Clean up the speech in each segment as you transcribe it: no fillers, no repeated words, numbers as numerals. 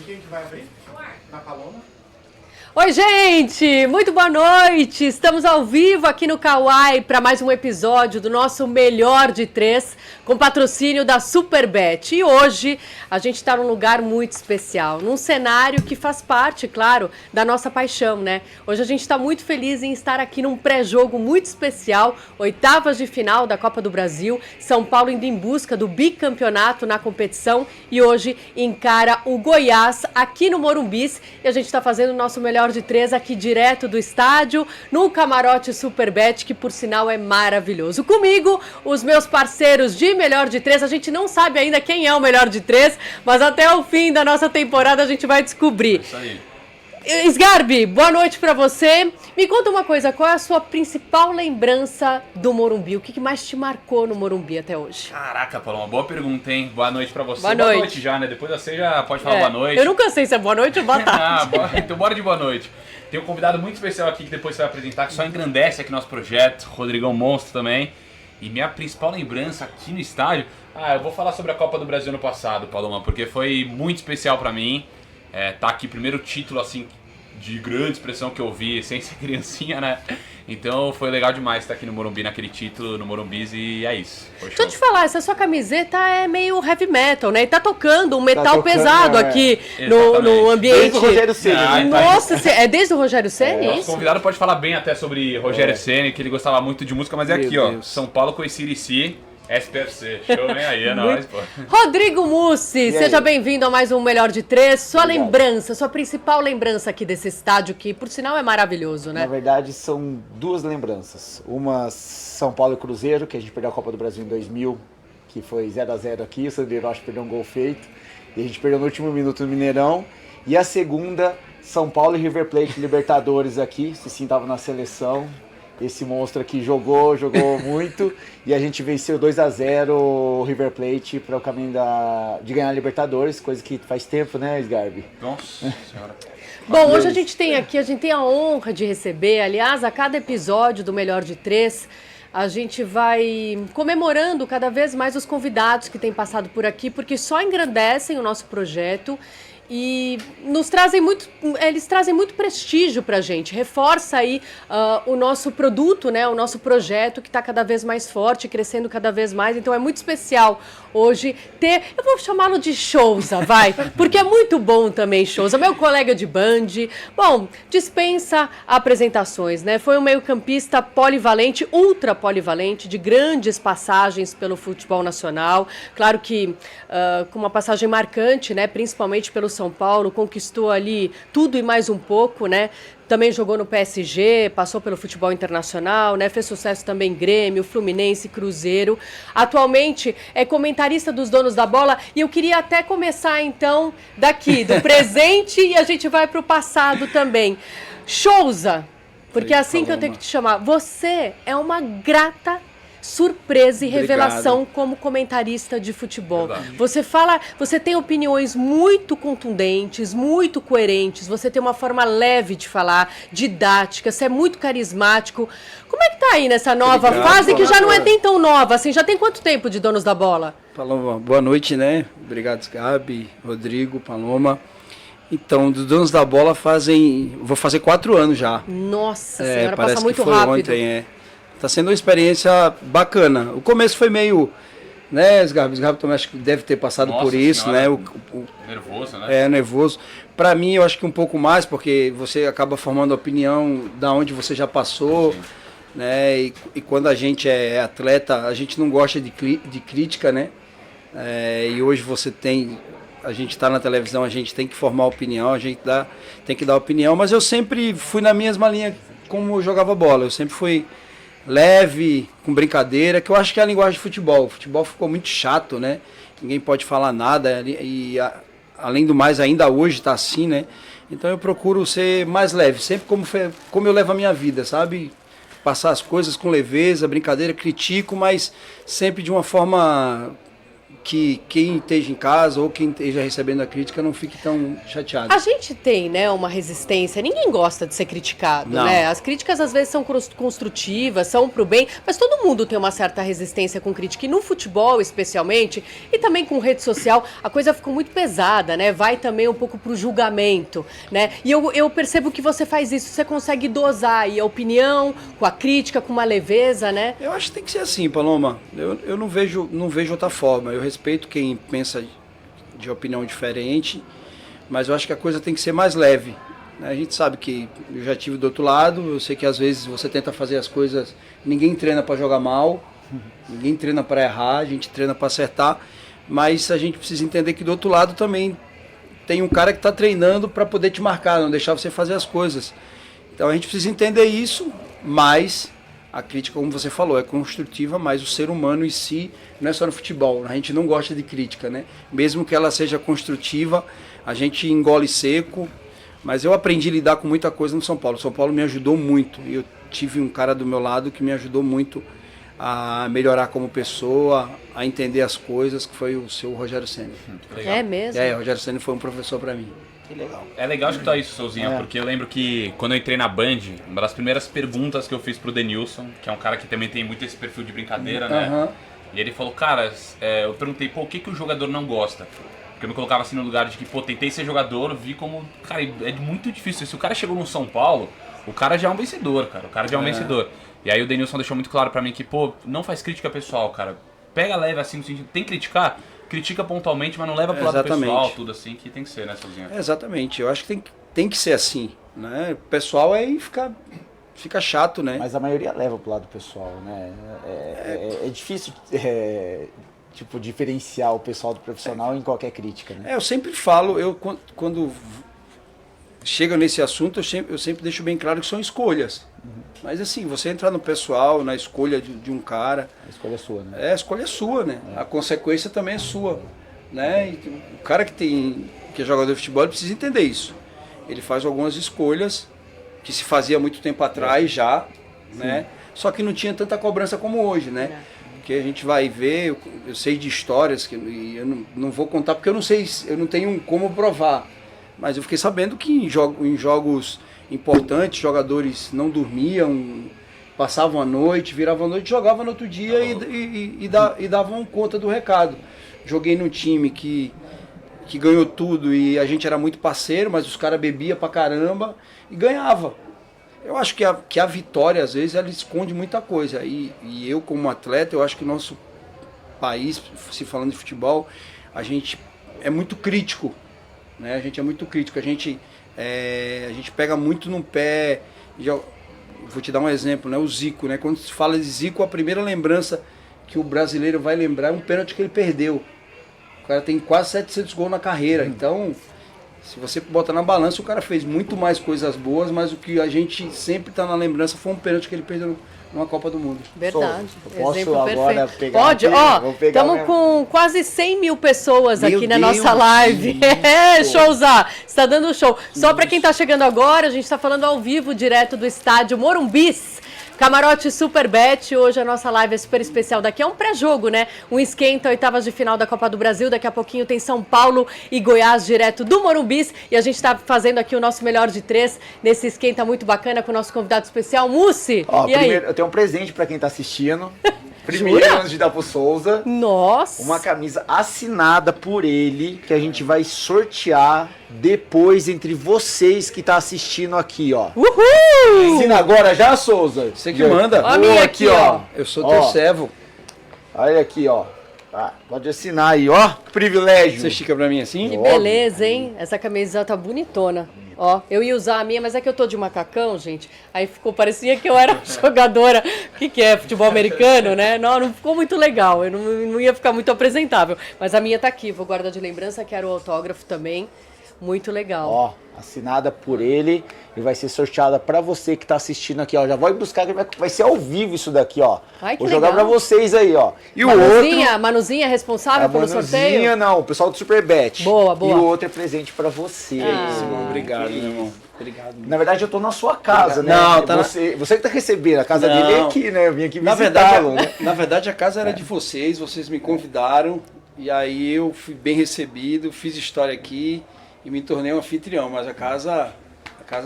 quem que vai abrir? Na Paloma? Oi, gente! Muito boa noite! Estamos ao vivo aqui no Kawai para mais um episódio do nosso Melhor de Três, com patrocínio da Superbet. E hoje a gente está num lugar muito especial, num cenário que faz parte, claro, da nossa paixão, né? Hoje a gente está muito feliz em estar aqui num pré-jogo muito especial, oitavas de final da Copa do Brasil, São Paulo indo em busca do bicampeonato na competição e hoje encara o Goiás aqui no Morumbis e a gente está fazendo o nosso Melhor de Três aqui direto do estádio, no camarote Superbet, que por sinal é maravilhoso. Comigo, os meus parceiros de Melhor de Três, a gente não sabe ainda quem é o Melhor de Três, mas até o fim da nossa temporada a gente vai descobrir. Isso aí. Sgarbi, boa noite pra você. Me conta uma coisa, qual é a sua principal lembrança do Morumbi? O que mais te marcou no Morumbi até hoje? Caraca, Paulo, uma boa pergunta, hein? Boa noite pra você. Boa noite Já, né? Depois você já pode falar boa noite. Eu nunca sei se é boa noite ou boa tarde. Então bora de boa noite. Tem um convidado muito especial aqui que depois você vai apresentar, que só engrandece aqui nosso projeto, Rodrigão Monstro também. E minha principal lembrança aqui no estádio... eu vou falar sobre a Copa do Brasil no passado, Paloma, porque foi muito especial pra mim. Tá aqui, primeiro título, assim, de grande expressão que eu vi, sem ser criancinha, né? Então foi legal demais estar aqui no Morumbi, naquele título, no Morumbis, e é isso. Deixa eu te falar, essa sua camiseta é meio heavy metal, né? E tá tocando um metal pesado aqui no ambiente. Desde o Rogério Ceni. Nossa, é desde o Rogério Ceni, Nosso isso? convidado pode falar bem até sobre Rogério Ceni, que ele gostava muito de música, mas é Meu aqui, ó. Deus. São Paulo com esse ICDC. SPFC, show, vem aí, é nóis, pô. Rodrigo Mussi, seja bem-vindo a mais um Melhor de Três. Sua Obrigado. lembrança, sua principal lembrança aqui desse estádio, que por sinal é maravilhoso, né? Na verdade, são duas lembranças. Uma, São Paulo e Cruzeiro, que a gente perdeu a Copa do Brasil em 2000, que foi 0x0 aqui, o Sandro Hiroshi perdeu um gol feito, e a gente perdeu no último minuto no Mineirão. E a segunda, São Paulo e River Plate Libertadores aqui, o Cicinho estava na seleção. Esse monstro aqui jogou muito e a gente venceu 2x0 o River Plate para o caminho de ganhar a Libertadores, coisa que faz tempo, né, Sgarbi? Nossa senhora. Bom, hoje a gente tem a honra de receber, aliás, a cada episódio do Melhor de Três, a gente vai comemorando cada vez mais os convidados que têm passado por aqui, porque só engrandecem o nosso projeto e eles trazem muito prestígio pra gente, reforça aí o nosso produto, né, o nosso projeto que está cada vez mais forte, crescendo cada vez mais, então é muito especial hoje ter, eu vou chamá-lo de Souza, vai, porque é muito bom também Souza, meu colega de Band, bom, dispensa apresentações, né, foi um meio-campista polivalente, ultra polivalente, de grandes passagens pelo futebol nacional, claro que com uma passagem marcante, né, principalmente pelo São Paulo, conquistou ali tudo e mais um pouco, né? Também jogou no PSG, passou pelo futebol internacional, né? Fez sucesso também em Grêmio, Fluminense, Cruzeiro. Atualmente é comentarista dos Donos da Bola e eu queria até começar então daqui, do presente e a gente vai para o passado também. Souza, porque é assim que eu tenho que te chamar. Você é uma grata surpresa e revelação como comentarista de futebol. Verdade. Você tem opiniões muito contundentes, muito coerentes, você tem uma forma leve de falar, didática, você é muito carismático. Como é que tá aí nessa nova fase que já não é nem tão nova, assim, já tem quanto tempo de Donos da Bola? Paloma, boa noite, né? Obrigado, Gabi, Rodrigo, Paloma. Então, dos Donos da Bola vou fazer 4 anos já. Nossa senhora, passa parece muito que foi rápido. Ontem, Tá sendo uma experiência bacana. O começo foi meio, né, Sgarbi também acho que deve ter passado Nossa por isso, senhora, né? Nervoso, né? Nervoso. Pra mim, eu acho que um pouco mais, porque você acaba formando opinião da onde você já passou, né? E quando a gente é atleta, a gente não gosta de crítica, né? E hoje a gente está na televisão, a gente tem que formar opinião, tem que dar opinião, mas eu sempre fui na mesma linha como eu jogava bola, eu sempre fui leve, com brincadeira, que eu acho que é a linguagem de futebol. O futebol ficou muito chato, né? Ninguém pode falar nada além do mais, ainda hoje está assim, né? Então eu procuro ser mais leve, sempre como eu levo a minha vida, sabe? Passar as coisas com leveza, brincadeira, critico, mas sempre de uma forma que quem esteja em casa ou quem esteja recebendo a crítica não fique tão chateado. A gente tem, né, uma resistência. Ninguém gosta de ser criticado, Não. né? As críticas às vezes são construtivas, são pro bem, mas todo mundo tem uma certa resistência com crítica. E no futebol, especialmente, e também com rede social, a coisa ficou muito pesada, né? Vai também um pouco pro julgamento, né? E eu percebo que você faz isso, você consegue dosar aí a opinião com a crítica, com uma leveza, né? Eu acho que tem que ser assim, Paloma. Eu não vejo outra forma. Eu respeito quem pensa de opinião diferente, mas eu acho que a coisa tem que ser mais leve. Né? A gente sabe que eu já tive do outro lado, eu sei que às vezes você tenta fazer as coisas, ninguém treina para jogar mal, ninguém treina para errar, a gente treina para acertar, mas a gente precisa entender que do outro lado também tem um cara que está treinando para poder te marcar, não deixar você fazer as coisas. Então a gente precisa entender isso, mas a crítica, como você falou, é construtiva, mas o ser humano em si, não é só no futebol, a gente não gosta de crítica, né? Mesmo que ela seja construtiva, a gente engole seco, mas eu aprendi a lidar com muita coisa no São Paulo. O São Paulo me ajudou muito, e eu tive um cara do meu lado que me ajudou muito a melhorar como pessoa, a entender as coisas, que foi o seu Rogério Ceni. É mesmo? O Rogério Ceni foi um professor para mim. Que legal. É legal escutar isso, Souzinha, porque eu lembro que quando eu entrei na Band, uma das primeiras perguntas que eu fiz pro Denilson, que é um cara que também tem muito esse perfil de brincadeira, né? E ele falou, cara, eu perguntei, pô, o que o jogador não gosta? Porque eu me colocava assim no lugar de que, pô, tentei ser jogador, vi como, cara, é muito difícil. Se o cara chegou no São Paulo, o cara já é um vencedor, cara, o cara já é um vencedor. E aí o Denilson deixou muito claro pra mim que, pô, não faz crítica pessoal, cara. Pega leve assim, no sentido, tem que criticar, critica pontualmente, mas não leva pro lado pessoal, tudo assim, que tem que ser, né, Souzinha? Exatamente, eu acho que tem que ser assim, né? O pessoal aí fica chato, né? Mas a maioria leva pro lado pessoal, né? É difícil, tipo, diferenciar o pessoal do profissional em qualquer crítica, né? Eu sempre falo, quando chega nesse assunto, eu sempre deixo bem claro que são escolhas. Mas assim, você entrar no pessoal, na escolha de um cara... A escolha é sua, né? A escolha é sua, né? A consequência também é sua, né? E o cara que é jogador de futebol, ele precisa entender isso. Ele faz algumas escolhas que se fazia muito tempo atrás já, né? Só que não tinha tanta cobrança como hoje, né? Porque a gente vai ver, eu sei de histórias que eu não vou contar porque eu não sei, eu não tenho como provar. Mas eu fiquei sabendo que em jogos importantes, jogadores não dormiam, passavam a noite, viravam a noite, jogavam no outro dia e davam conta do recado. Joguei num time que ganhou tudo e a gente era muito parceiro, mas os caras bebiam pra caramba e ganhava. Eu acho que a vitória, às vezes, ela esconde muita coisa. E eu, como atleta, eu acho que o nosso país, se falando de futebol, a gente é muito crítico. Né? A gente é muito crítico. A gente pega muito no pé. Vou te dar um exemplo, né? O Zico. Né? Quando se fala de Zico, a primeira lembrança que o brasileiro vai lembrar é um pênalti que ele perdeu. O cara tem quase 700 gols na carreira. Então, se você bota na balança, o cara fez muito mais coisas boas, mas o que a gente sempre está na lembrança foi um pênalti que ele perdeu numa Copa do Mundo. Verdade. Eu posso Exemplo agora perfeito. pegar Pode, aqui? ó, Vou pegar estamos minha- com quase 100 mil pessoas Meu aqui na Deus, nossa live. isso. Showzá, está dando show. Só para quem está chegando agora, a gente está falando ao vivo, direto do estádio Morumbis. Camarote Superbet, hoje a nossa live é super especial. Daqui é um pré-jogo, né? Um esquenta, oitavas de final da Copa do Brasil. Daqui a pouquinho tem São Paulo e Goiás direto do Morumbis. E a gente tá fazendo aqui o nosso melhor de três nesse esquenta muito bacana com o nosso convidado especial, Mussi. Ó, E aí? primeiro, eu tenho um presente pra quem tá assistindo. Primeiro, Jura? antes de dar pro Souza, Nossa! uma camisa assinada por ele, que a gente vai sortear depois entre vocês que tá assistindo aqui, ó. Uhul! Assina agora já, Souza? Você que manda. Ó a minha aqui, ó. Eu sou teu servo. Olha aqui, ó. Ah, pode assinar aí, ó. Privilégio. Você estica pra mim assim? Que beleza, hein? Essa camisa tá bonitona. Ó, eu ia usar a minha, mas é que eu tô de macacão, gente. Aí parecia que eu era jogadora. O que é? Futebol americano, né? Não ficou muito legal. Eu não ia ficar muito apresentável. Mas a minha tá aqui, vou guardar de lembrança. Quero o autógrafo também. Muito legal. Ó, assinada por ele e vai ser sorteada pra você que tá assistindo aqui, ó. Já vou ir buscar que vai ser ao vivo isso daqui, ó. Ai, que vou jogar legal. pra vocês aí, ó. E Manuzinha, o outro... Manuzinha é responsável pelo sorteio? Manuzinha, não, o pessoal do Superbet. Boa, boa. E o outro é presente pra você. Obrigado, meu irmão. Obrigado. Na verdade, eu tô na sua casa, né? Não, tá você que tá recebendo. A casa Não. dele é aqui, né? Eu vim aqui Na visitá-lo, verdade, né? a casa era de vocês me convidaram E aí eu fui bem recebido, fiz história aqui e me tornei um anfitrião, mas a casa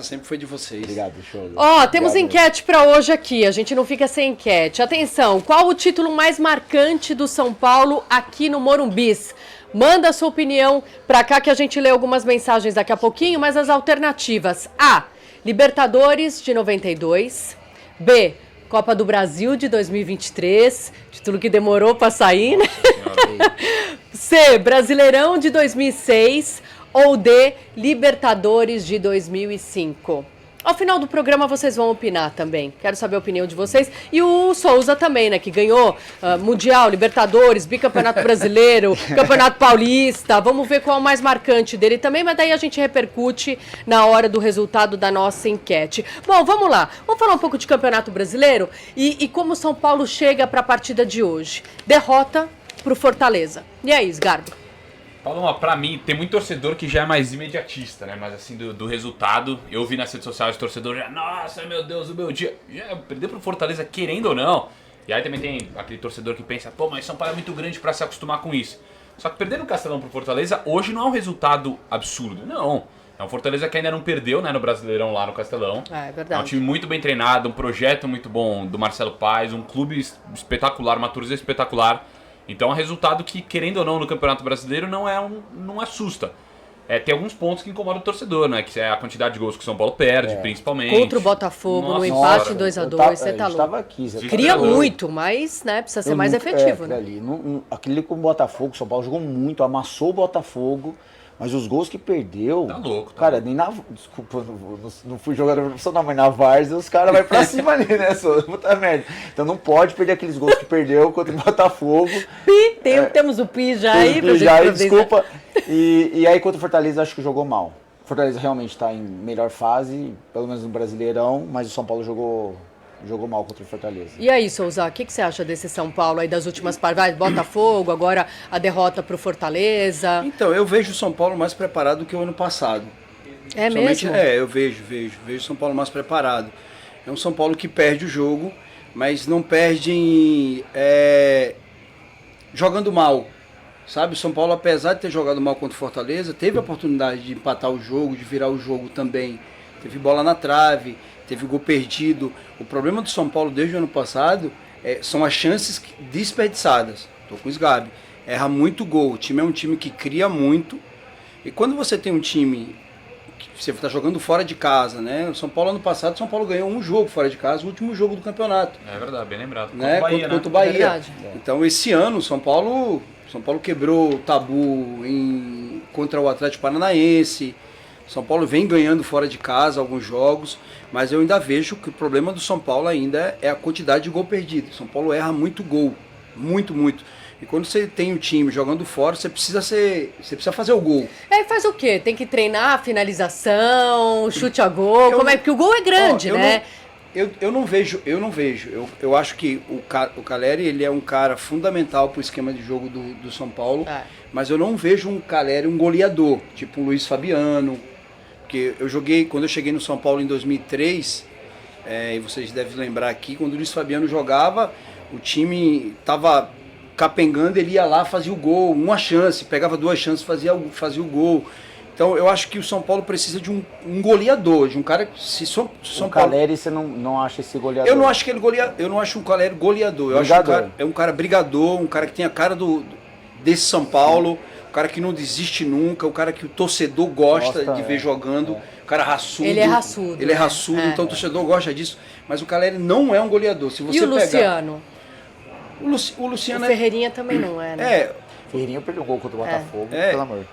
sempre foi de vocês. Obrigado, show. Ó, temos Obrigado. enquete para hoje aqui, a gente não fica sem enquete. Atenção, qual o título mais marcante do São Paulo aqui no Morumbis? Manda a sua opinião para cá que a gente lê algumas mensagens daqui a pouquinho, mas as alternativas: A, Libertadores de 92, B, Copa do Brasil de 2023, título que demorou para sair, né? C, Brasileirão de 2006 ou D, Libertadores de 2005. Ao final do programa vocês vão opinar também. Quero saber a opinião de vocês. E o Souza também, né? Que ganhou Mundial, Libertadores, Bicampeonato Brasileiro, Campeonato Paulista. Vamos ver qual é o mais marcante dele também, mas daí a gente repercute na hora do resultado da nossa enquete. Bom, vamos lá. Vamos falar um pouco de Campeonato Brasileiro e como o São Paulo chega para a partida de hoje. Derrota para o Fortaleza. E aí, Sgarbi? Paloma, pra mim, tem muito torcedor que já é mais imediatista, né? Mas assim, do resultado, eu vi nas redes sociais torcedor já, nossa, meu Deus, o meu dia. Já perdeu pro Fortaleza, querendo ou não. E aí também tem aquele torcedor que pensa, pô, mas São Paulo é muito grande pra se acostumar com isso. Só que perder no Castelão pro Fortaleza, hoje não é um resultado absurdo, não. É um Fortaleza que ainda não perdeu, né, no Brasileirão lá no Castelão. É verdade. É um time muito bem treinado, um projeto muito bom do Marcelo Paes, um clube espetacular, uma torcida espetacular. Então é um resultado que, querendo ou não, no Campeonato Brasileiro não assusta. Tem alguns pontos que incomodam o torcedor, né? Que é a quantidade de gols que o São Paulo perde, principalmente. Contra o Botafogo, no Nossa, empate 2-2, você tá louco. Tava aqui, você Cria tá louco. muito, mas né, precisa ser mais efetivo, né? Ali. Aquele com o Botafogo, o São Paulo jogou muito, amassou o Botafogo, mas os gols que perdeu. Tá louco, tá cara, louco. nem na. Desculpa, não fui jogador profissional, mas na Várzea os caras vão pra cima ali, né? Puta merda. Então não pode perder aqueles gols que perdeu contra o Botafogo. Pi, temos o Pi já aí, pra gente Já aí, providenciar. desculpa. E aí contra o Fortaleza acho que jogou mal. O Fortaleza realmente está em melhor fase, pelo menos no Brasileirão, mas o São Paulo jogou mal contra o Fortaleza. E aí, Souza, o que você acha desse São Paulo aí das últimas partidas? Botafogo, agora a derrota pro Fortaleza. Então, eu vejo o São Paulo mais preparado do que o ano passado. É Somente- mesmo? eu vejo o São Paulo mais preparado. É um São Paulo que perde o jogo, mas não perde jogando mal. Sabe, o São Paulo, apesar de ter jogado mal contra o Fortaleza, teve a oportunidade de empatar o jogo, de virar o jogo também. Teve bola na trave, teve gol perdido. O problema do São Paulo desde o ano passado são as chances desperdiçadas. Tô com o Sgarbi. Erra muito gol. O time é um time que cria muito. E quando você tem um time que você está jogando fora de casa, né? O São Paulo ano passado, o São Paulo ganhou um jogo fora de casa, o último jogo do campeonato. É verdade, bem lembrado. Né? Contra o É Bahia. verdade. Então esse ano o São Paulo quebrou o tabu contra o Atlético Paranaense. São Paulo vem ganhando fora de casa alguns jogos, mas eu ainda vejo que o problema do São Paulo ainda é a quantidade de gol perdido. São Paulo erra muito gol, muito. E quando você tem o time jogando fora, você precisa fazer o gol. Faz o quê? Tem que treinar finalização, chute a gol, porque o gol é grande, né? Eu não vejo. Eu acho que o Caleri, ele é um cara fundamental para o esquema de jogo do São Paulo, mas eu não vejo um Caleri um goleador, tipo um Luiz Fabiano, porque quando eu cheguei no São Paulo em 2003, e vocês devem lembrar aqui, quando o Luiz Fabiano jogava, o time estava capengando, ele ia lá, fazia o gol, uma chance, pegava duas chances, fazia o gol. Então eu acho que o São Paulo precisa de um goleador, de um cara que São Paulo. Caleri, você não acha esse goleador? Eu não acho que ele eu não acho um Caleri goleador. Eu acho que um cara brigador, um cara que tem a cara desse São Paulo, um cara que não desiste nunca, um cara que o torcedor gosta de ver jogando, um cara raçudo. Ele é raçudo. Ele é raçudo, então o torcedor gosta disso. Mas o Caleri não é um goleador. Se você E o Luciano? O Luciano O Ferreirinha também não é, né? Ferreirinha perdeu o gol contra o Botafogo, pelo amor.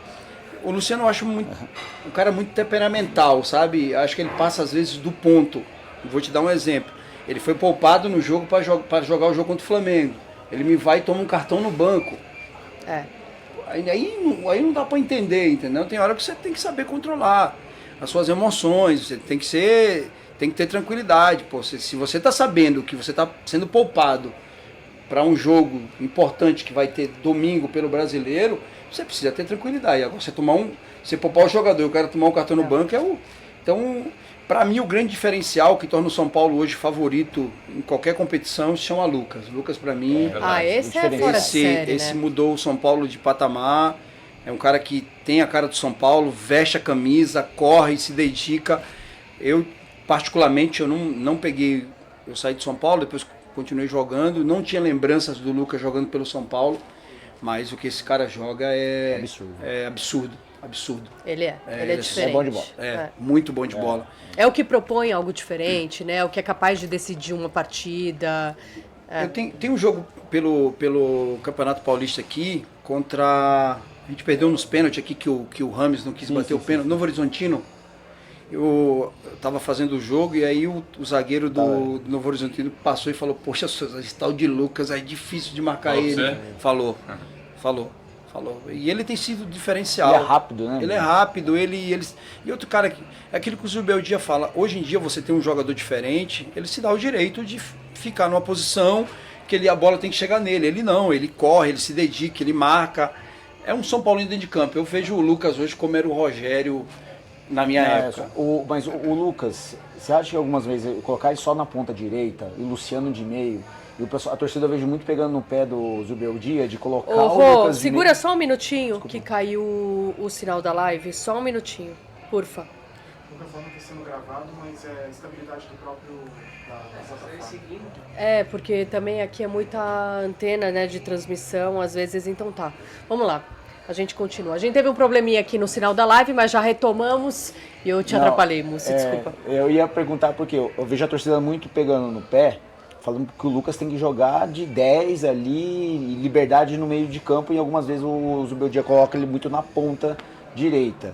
O Luciano eu acho um cara muito temperamental, sabe? Acho que ele passa às vezes do ponto. Vou te dar um exemplo. Ele foi poupado no jogo para jogar o jogo contra o Flamengo. Ele vai e toma um cartão no banco. Aí não dá para entender, entendeu? Tem hora que você tem que saber controlar as suas emoções. Você tem que ter tranquilidade. Pô, se você está sabendo que você está sendo poupado para um jogo importante que vai ter domingo pelo Brasileiro, você precisa ter tranquilidade. Agora você poupar o jogador e o cara tomar um cartão no banco Então, Para mim, o grande diferencial que torna o São Paulo hoje favorito em qualquer competição se chama Lucas. Lucas, para mim, Esse é fora de série, esse né? mudou o São Paulo de patamar. É um cara que tem a cara do São Paulo, veste a camisa, corre, se dedica. Eu, particularmente, eu não peguei... Eu saí de São Paulo, depois continuei jogando. Não tinha lembranças do Lucas jogando pelo São Paulo. Mas o que esse cara joga é absurdo. Absurdo. Ele é diferente. É bom de bola. Muito bom de bola. É o que propõe algo diferente, né? O que é capaz de decidir uma partida. Tem um jogo pelo Campeonato Paulista aqui contra... A gente perdeu nos pênaltis aqui que o Rames não quis bater o pênalti. Novo Horizontino. Eu estava fazendo o jogo e aí o zagueiro do Novo Horizontino passou e falou: poxa, esse tal de Lucas é difícil de marcar ele. Você? Falou. E ele tem sido diferencial. Ele é rápido, né? Ele é rápido, e outro cara, é aquilo que o Zubeldia fala, hoje em dia você tem um jogador diferente, ele se dá o direito de ficar numa posição que a bola tem que chegar nele. Ele não, ele corre, ele se dedica, ele marca. É um São Paulino dentro de campo. Eu vejo o Lucas hoje como era o Rogério na minha época. Mas o Lucas, você acha que algumas vezes colocar ele só na ponta direita e o Luciano de meio, e a torcida eu vejo muito pegando no pé do Zubeldia de colocar o Lucas de segura meio. só um minutinho que caiu o sinal da live. Só um minutinho, porfa. O microfone está sendo gravado, mas é estabilidade do próprio da plataforma. Porque também aqui é muita antena, né, de transmissão, às vezes, então tá. Vamos lá, a gente continua. A gente teve um probleminha aqui no sinal da live, mas já retomamos e eu te atrapalhei, Mussi, desculpa. Eu ia perguntar porque eu vejo a torcida muito pegando no pé, falando que o Lucas tem que jogar de 10 ali, liberdade no meio de campo, e algumas vezes o Zubeldia coloca ele muito na ponta direita.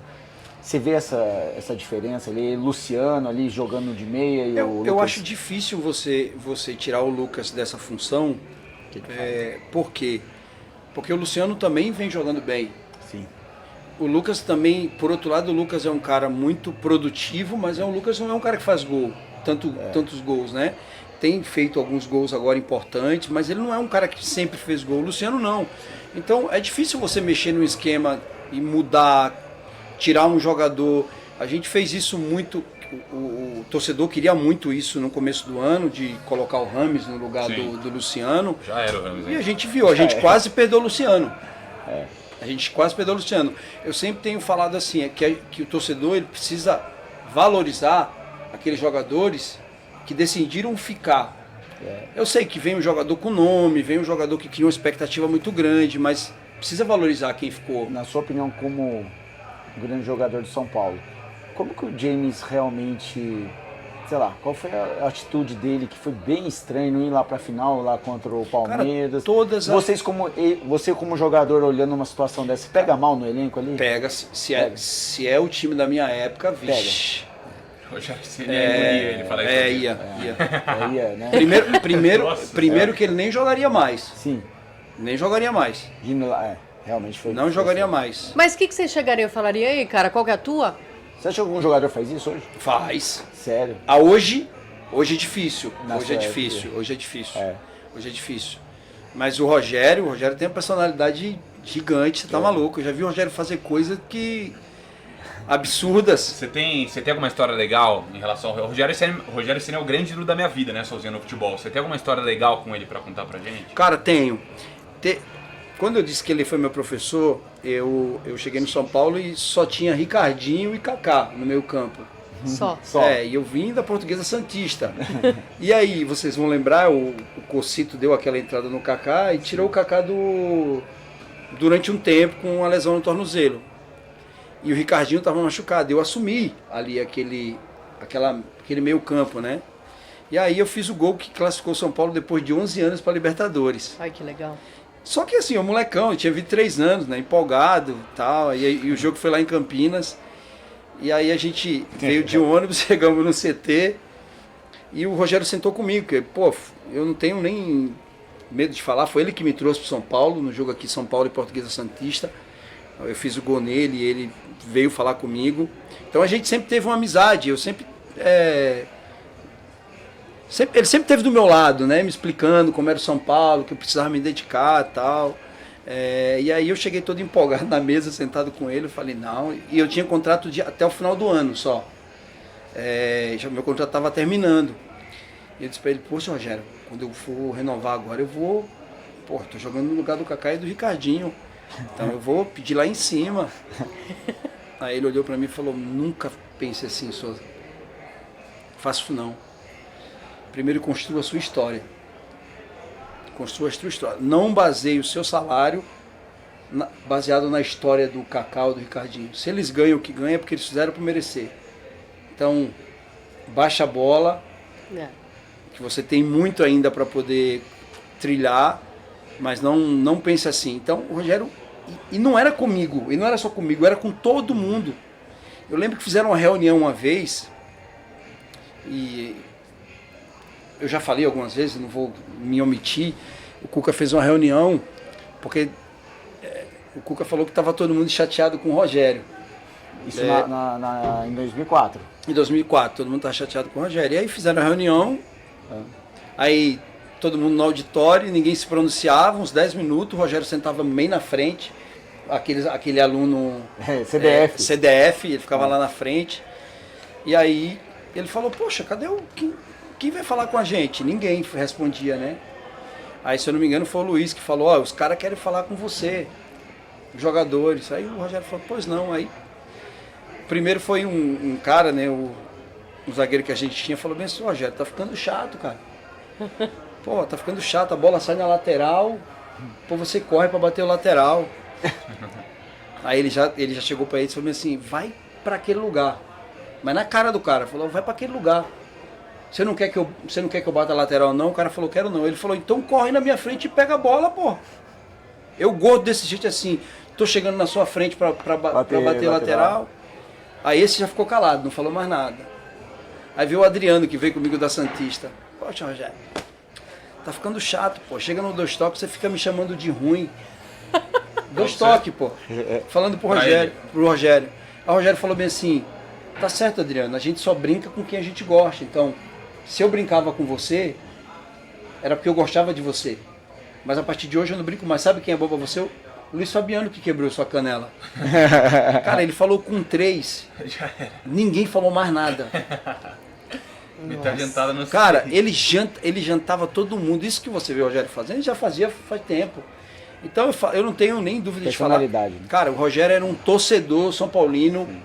Você vê essa diferença ali, Luciano ali jogando de meia e o Lucas... Eu acho difícil você tirar o Lucas dessa função. Por quê? Porque o Luciano também vem jogando bem. Sim. O Lucas também, por outro lado, o Lucas é um cara muito produtivo, mas o Lucas não é um cara que faz gol, tantos gols, né? Tem feito alguns gols agora importantes, mas ele não é um cara que sempre fez gol. O Luciano não. Então é difícil você mexer no esquema e mudar, tirar um jogador. A gente fez isso muito, o torcedor queria muito isso no começo do ano, de colocar o Rames no lugar do Luciano. Já era o Rames. E a gente viu, a gente quase perdeu o Luciano. A gente quase perdeu o Luciano. Eu sempre tenho falado assim, que o torcedor ele precisa valorizar aqueles jogadores que decidiram ficar. Eu sei que vem um jogador com nome, vem um jogador que cria uma expectativa muito grande, mas precisa valorizar quem ficou. Na sua opinião, como grande jogador de São Paulo, como que o James realmente, sei lá, qual foi a atitude dele que foi bem estranho, não ir lá pra final, lá contra o Palmeiras? Cara, você como jogador olhando uma situação dessa, pega mal no elenco ali? Pega, se é o time da minha época, vixe. Rogério Ceni ele fala isso. Ia. Né? Primeiro que ele nem jogaria mais. Sim. Nem jogaria mais. Realmente foi. Não jogaria mais. Mas o que você chegaria e falaria aí, cara? Qual que é a tua? Você acha que algum jogador faz isso hoje? Faz. Sério? Hoje é difícil. Hoje é difícil. Mas o Rogério tem uma personalidade gigante, você tá maluco. Eu já vi o Rogério fazer coisas absurdas. Você tem alguma história legal em relação ao Rogério Ceni? O Rogério Ceni é o grande ídolo da minha vida, né, sozinho no futebol. Você tem alguma história legal com ele pra contar pra gente? Cara, tenho. Quando eu disse que ele foi meu professor, eu cheguei no São Paulo e só tinha Ricardinho e Kaká no meio campo. Só. E eu vim da Portuguesa Santista. E aí, vocês vão lembrar, o Cocito deu aquela entrada no Kaká e tirou o Kaká durante um tempo com uma lesão no tornozelo. E o Ricardinho estava machucado. Eu assumi ali aquele meio campo, né? E aí eu fiz o gol que classificou o São Paulo depois de 11 anos para Libertadores. Ai, que legal. Só que assim, o molecão, eu tinha 23 anos, né? Empolgado e tal. E o jogo foi lá em Campinas. E aí a gente veio de ônibus, chegamos no CT. E o Rogério sentou comigo, porque, eu não tenho nem medo de falar. Foi ele que me trouxe para São Paulo, no jogo aqui São Paulo e Portuguesa Santista. Eu fiz o gol nele e ele veio falar comigo. Então a gente sempre teve uma amizade. Ele sempre esteve do meu lado, né? Me explicando como era o São Paulo, que eu precisava me dedicar e tal. E aí eu cheguei todo empolgado na mesa, sentado com ele. Eu falei, não. E eu tinha contrato até o final do ano só. meu contrato estava terminando. E eu disse para ele, poxa, Rogério, quando eu for renovar agora, eu vou... Pô, tô jogando no lugar do Kaká e do Ricardinho. Então eu vou pedir lá em cima. Aí ele olhou para mim e falou, nunca pense assim, Souza. Faça isso não. Primeiro construa a sua história. Construa a sua história. Não baseie o seu salário baseado na história do Kaká ou do Ricardinho. Se eles ganham o que ganham é porque eles fizeram por merecer. Então, baixa a bola, que você tem muito ainda para poder trilhar, mas não pense assim. Então, o Rogério, e não era comigo, e não era só comigo, era com todo mundo. Eu lembro que fizeram uma reunião uma vez, e eu já falei algumas vezes, não vou me omitir, o Cuca fez uma reunião, porque o Cuca falou que estava todo mundo chateado com o Rogério. Isso em 2004. Em 2004, todo mundo estava chateado com o Rogério. E aí fizeram a reunião, aí todo mundo no auditório, ninguém se pronunciava, uns 10 minutos, o Rogério sentava meio na frente, aquele aluno CDF, ele ficava lá na frente. E aí ele falou, poxa, cadê quem vai falar com a gente? Ninguém respondia, né? Aí, se eu não me engano, foi o Luiz que falou, os caras querem falar com você, os jogadores. Aí o Rogério falou, pois não. Aí, primeiro foi um cara, né, um zagueiro que a gente tinha, falou bem assim, Rogério, tá ficando chato, cara. Pô, tá ficando chato, a bola sai na lateral, pô, você corre pra bater o lateral. Aí ele já chegou pra ele e falou assim, vai pra aquele lugar. Mas na cara do cara, falou, vai pra aquele lugar. Você não quer que eu bata a lateral não? O cara falou, quero não. Ele falou, então corre na minha frente e pega a bola, pô. Eu gordo desse jeito assim, tô chegando na sua frente pra bater lateral. Aí esse já ficou calado, não falou mais nada. Aí veio o Adriano, que veio comigo da Santista. Poxa, Rogério, tá ficando chato, pô. Chega no 2 toques, você fica me chamando de ruim. 2 toques, pô. Falando pro Rogério. Aí o Rogério falou bem assim, tá certo, Adriano, a gente só brinca com quem a gente gosta. Então, se eu brincava com você, era porque eu gostava de você. Mas a partir de hoje eu não brinco mais. Sabe quem é bom pra você? O Luiz Fabiano, que quebrou sua canela. Cara, ele falou com 3. Ninguém falou mais nada. Tá adiantado no Cara, ele jantava todo mundo. Isso que você vê o Rogério fazendo, ele já fazia faz tempo. Então eu não tenho nem dúvida de falar. Né? Cara, o Rogério era um torcedor São Paulino. Sim.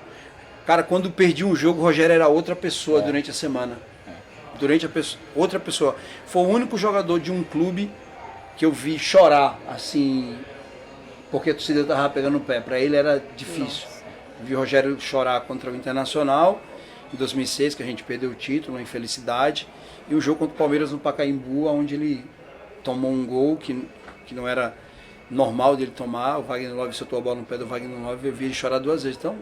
Cara, quando perdia um jogo, o Rogério era outra pessoa durante a semana. Outra pessoa. Foi o único jogador de um clube que eu vi chorar, assim, porque a torcida estava pegando o pé. Para ele era difícil. Vi o Rogério chorar contra o Internacional, em 2006, que a gente perdeu o título, uma infelicidade. E o jogo contra o Palmeiras no Pacaembu, onde ele tomou um gol que não era normal dele tomar. O Wagner Love soltou a bola no pé do Wagner Love, eu vi ele chorar 2 vezes. Então,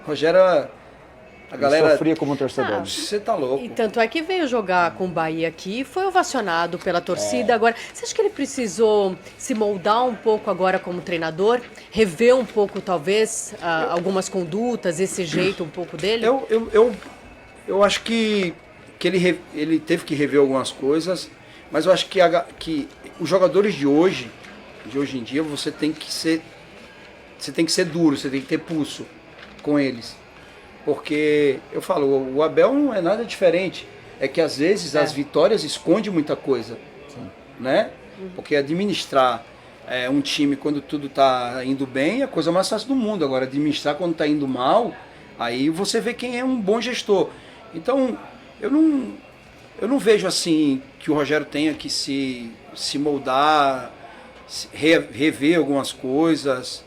o Rogério... A galera sofria como torcedor. Você tá louco. E tanto é que veio jogar com o Bahia aqui e foi ovacionado pela torcida. Agora, você acha que ele precisou se moldar um pouco agora como treinador? Rever um pouco, talvez, algumas condutas, esse jeito um pouco dele? Eu acho que ele teve que rever algumas coisas, mas eu acho que os jogadores de hoje em dia, você tem que ser duro, você tem que ter pulso com eles. Porque, eu falo, o Abel não é nada diferente. É que às vezes as vitórias escondem muita coisa. Sim. Né? Porque administrar um time quando tudo está indo bem é a coisa mais fácil do mundo. Agora, administrar quando está indo mal, aí você vê quem é um bom gestor. Então, eu não vejo assim que o Rogério tenha que se moldar, rever algumas coisas.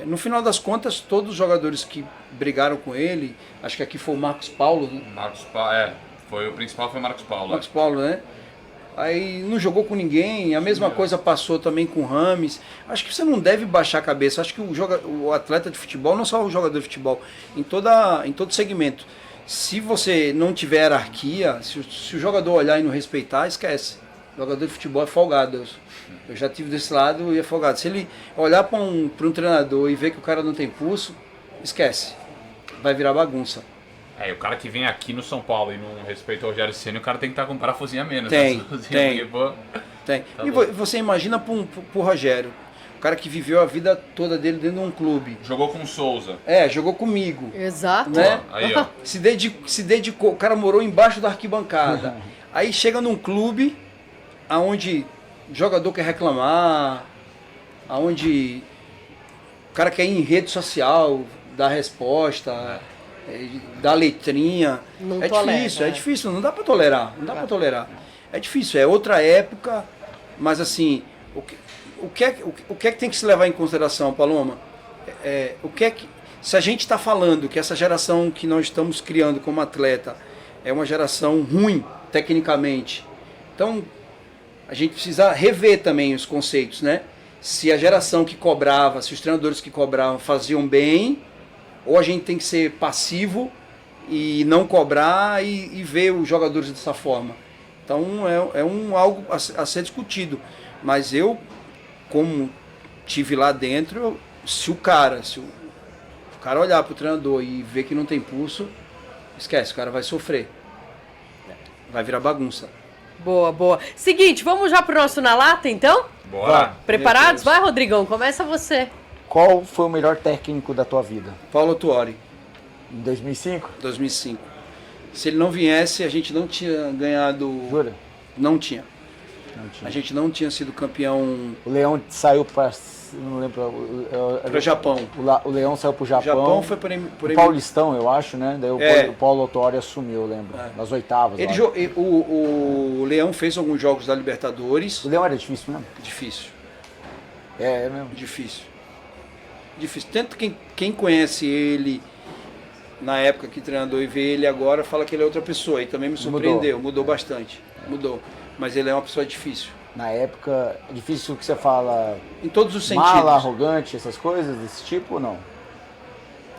No final das contas, todos os jogadores que brigaram com ele, acho que aqui foi o Marcos Paulo, né? O principal foi o Marcos Paulo. Marcos Paulo, né? Aí não jogou com ninguém, a mesma coisa passou também com o Rames. Acho que você não deve baixar a cabeça, acho que o atleta de futebol, não só o jogador de futebol, em todo segmento. Se você não tiver hierarquia, se o jogador olhar e não respeitar, esquece. O jogador de futebol é folgado. Eu já tive desse lado e é folgado. Se ele olhar para um treinador e ver que o cara não tem pulso, esquece. Vai virar bagunça. E o cara que vem aqui no São Paulo e não respeita o Rogério Ceni, o cara tem que estar com parafusinho a menos. Tem. Porque, Tá e você imagina pro Rogério. O cara que viveu a vida toda dele dentro de um clube. Jogou com o Souza. Jogou comigo. Exato. Né? Aí, ó. Se dedicou, o cara morou embaixo da arquibancada. Aí chega num clube aonde o jogador quer reclamar, aonde o cara quer ir em rede social, dar resposta, dar letrinha. Não É tolera, difícil, não dá pra tolerar, não dá pra tolerar. É difícil, é outra época, mas assim, o que é que tem que se levar em consideração, Paloma? Se a gente está falando que essa geração que nós estamos criando como atleta é uma geração ruim, tecnicamente, então a gente precisa rever também os conceitos, né? Se a geração que cobrava, se os treinadores que cobravam faziam bem, ou a gente tem que ser passivo e não cobrar e ver os jogadores dessa forma. Então algo a ser discutido. Mas eu, como tive lá dentro, se o cara olhar para o treinador e ver que não tem pulso, esquece, o cara vai sofrer. Vai virar bagunça. Boa, boa. Seguinte, vamos já pro nosso Na Lata, então? Bora. Preparados? Vai, Rodrigão, começa você. Qual foi o melhor técnico da tua vida? Paulo Tuori, Em 2005? 2005. Se ele não viesse, a gente não tinha ganhado... Jura? Não tinha. Não tinha. A gente não tinha sido campeão O Leão saiu para... Não lembro... para o Japão. O Leão saiu pro O Japão. Japão foi por O Paulistão, eu acho, né? Daí o Paulo Autuori assumiu, eu lembro. Nas oitavas. Ele lá. o Leão fez alguns jogos da Libertadores. O Leão era difícil mesmo? Difícil. É mesmo. Difícil. Tanto quem conhece ele na época que treinador e vê ele agora, fala que ele é outra pessoa. E também me surpreendeu, mudou bastante. Mudou. Mas ele é uma pessoa difícil. Na época, é difícil que você fala... Em todos os sentidos. Mala, arrogante, essas coisas desse tipo ou não?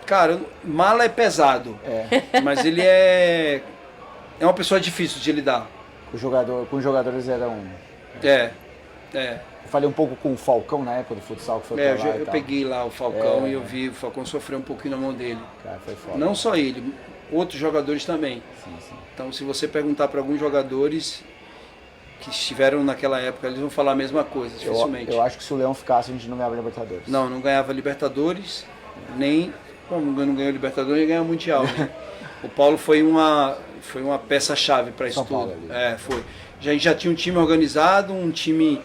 Cara, mala é pesado. Mas ele é uma pessoa difícil de lidar. Com os jogadores era um... Eu falei um pouco com o Falcão na época do futsal que foi pra lá eu peguei lá o Falcão e eu vi o Falcão sofrer um pouquinho na mão dele. Cara, foi foda. Não só ele, outros jogadores também. Sim. Então, se você perguntar para alguns jogadores que estiveram naquela época, eles vão falar a mesma coisa, dificilmente. Eu acho que se o Leão ficasse, a gente não ganhava Libertadores. Não ganhava Libertadores, nem... Como não ganhou Libertadores, nem ganhou Mundial. Né? O Paulo foi uma peça-chave para isso São tudo. Paulo ali. Foi. A gente já tinha um time organizado, um time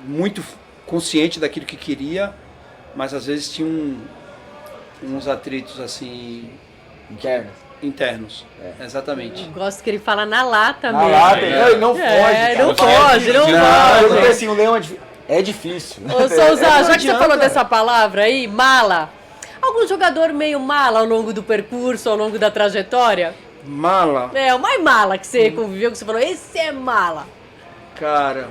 muito consciente daquilo que queria, mas às vezes tinha uns atritos assim internos. Exatamente. Eu gosto que ele fala na lata Na mesmo. lata, não foge. cara. Não pode. Porque assim, o Leão é difícil. Ô, Souza, já que você adianta. falou dessa palavra aí, mala, algum jogador meio mala ao longo do percurso, ao longo da trajetória? Mala, O mais mala que você conviveu, que você falou, esse é mala. cara.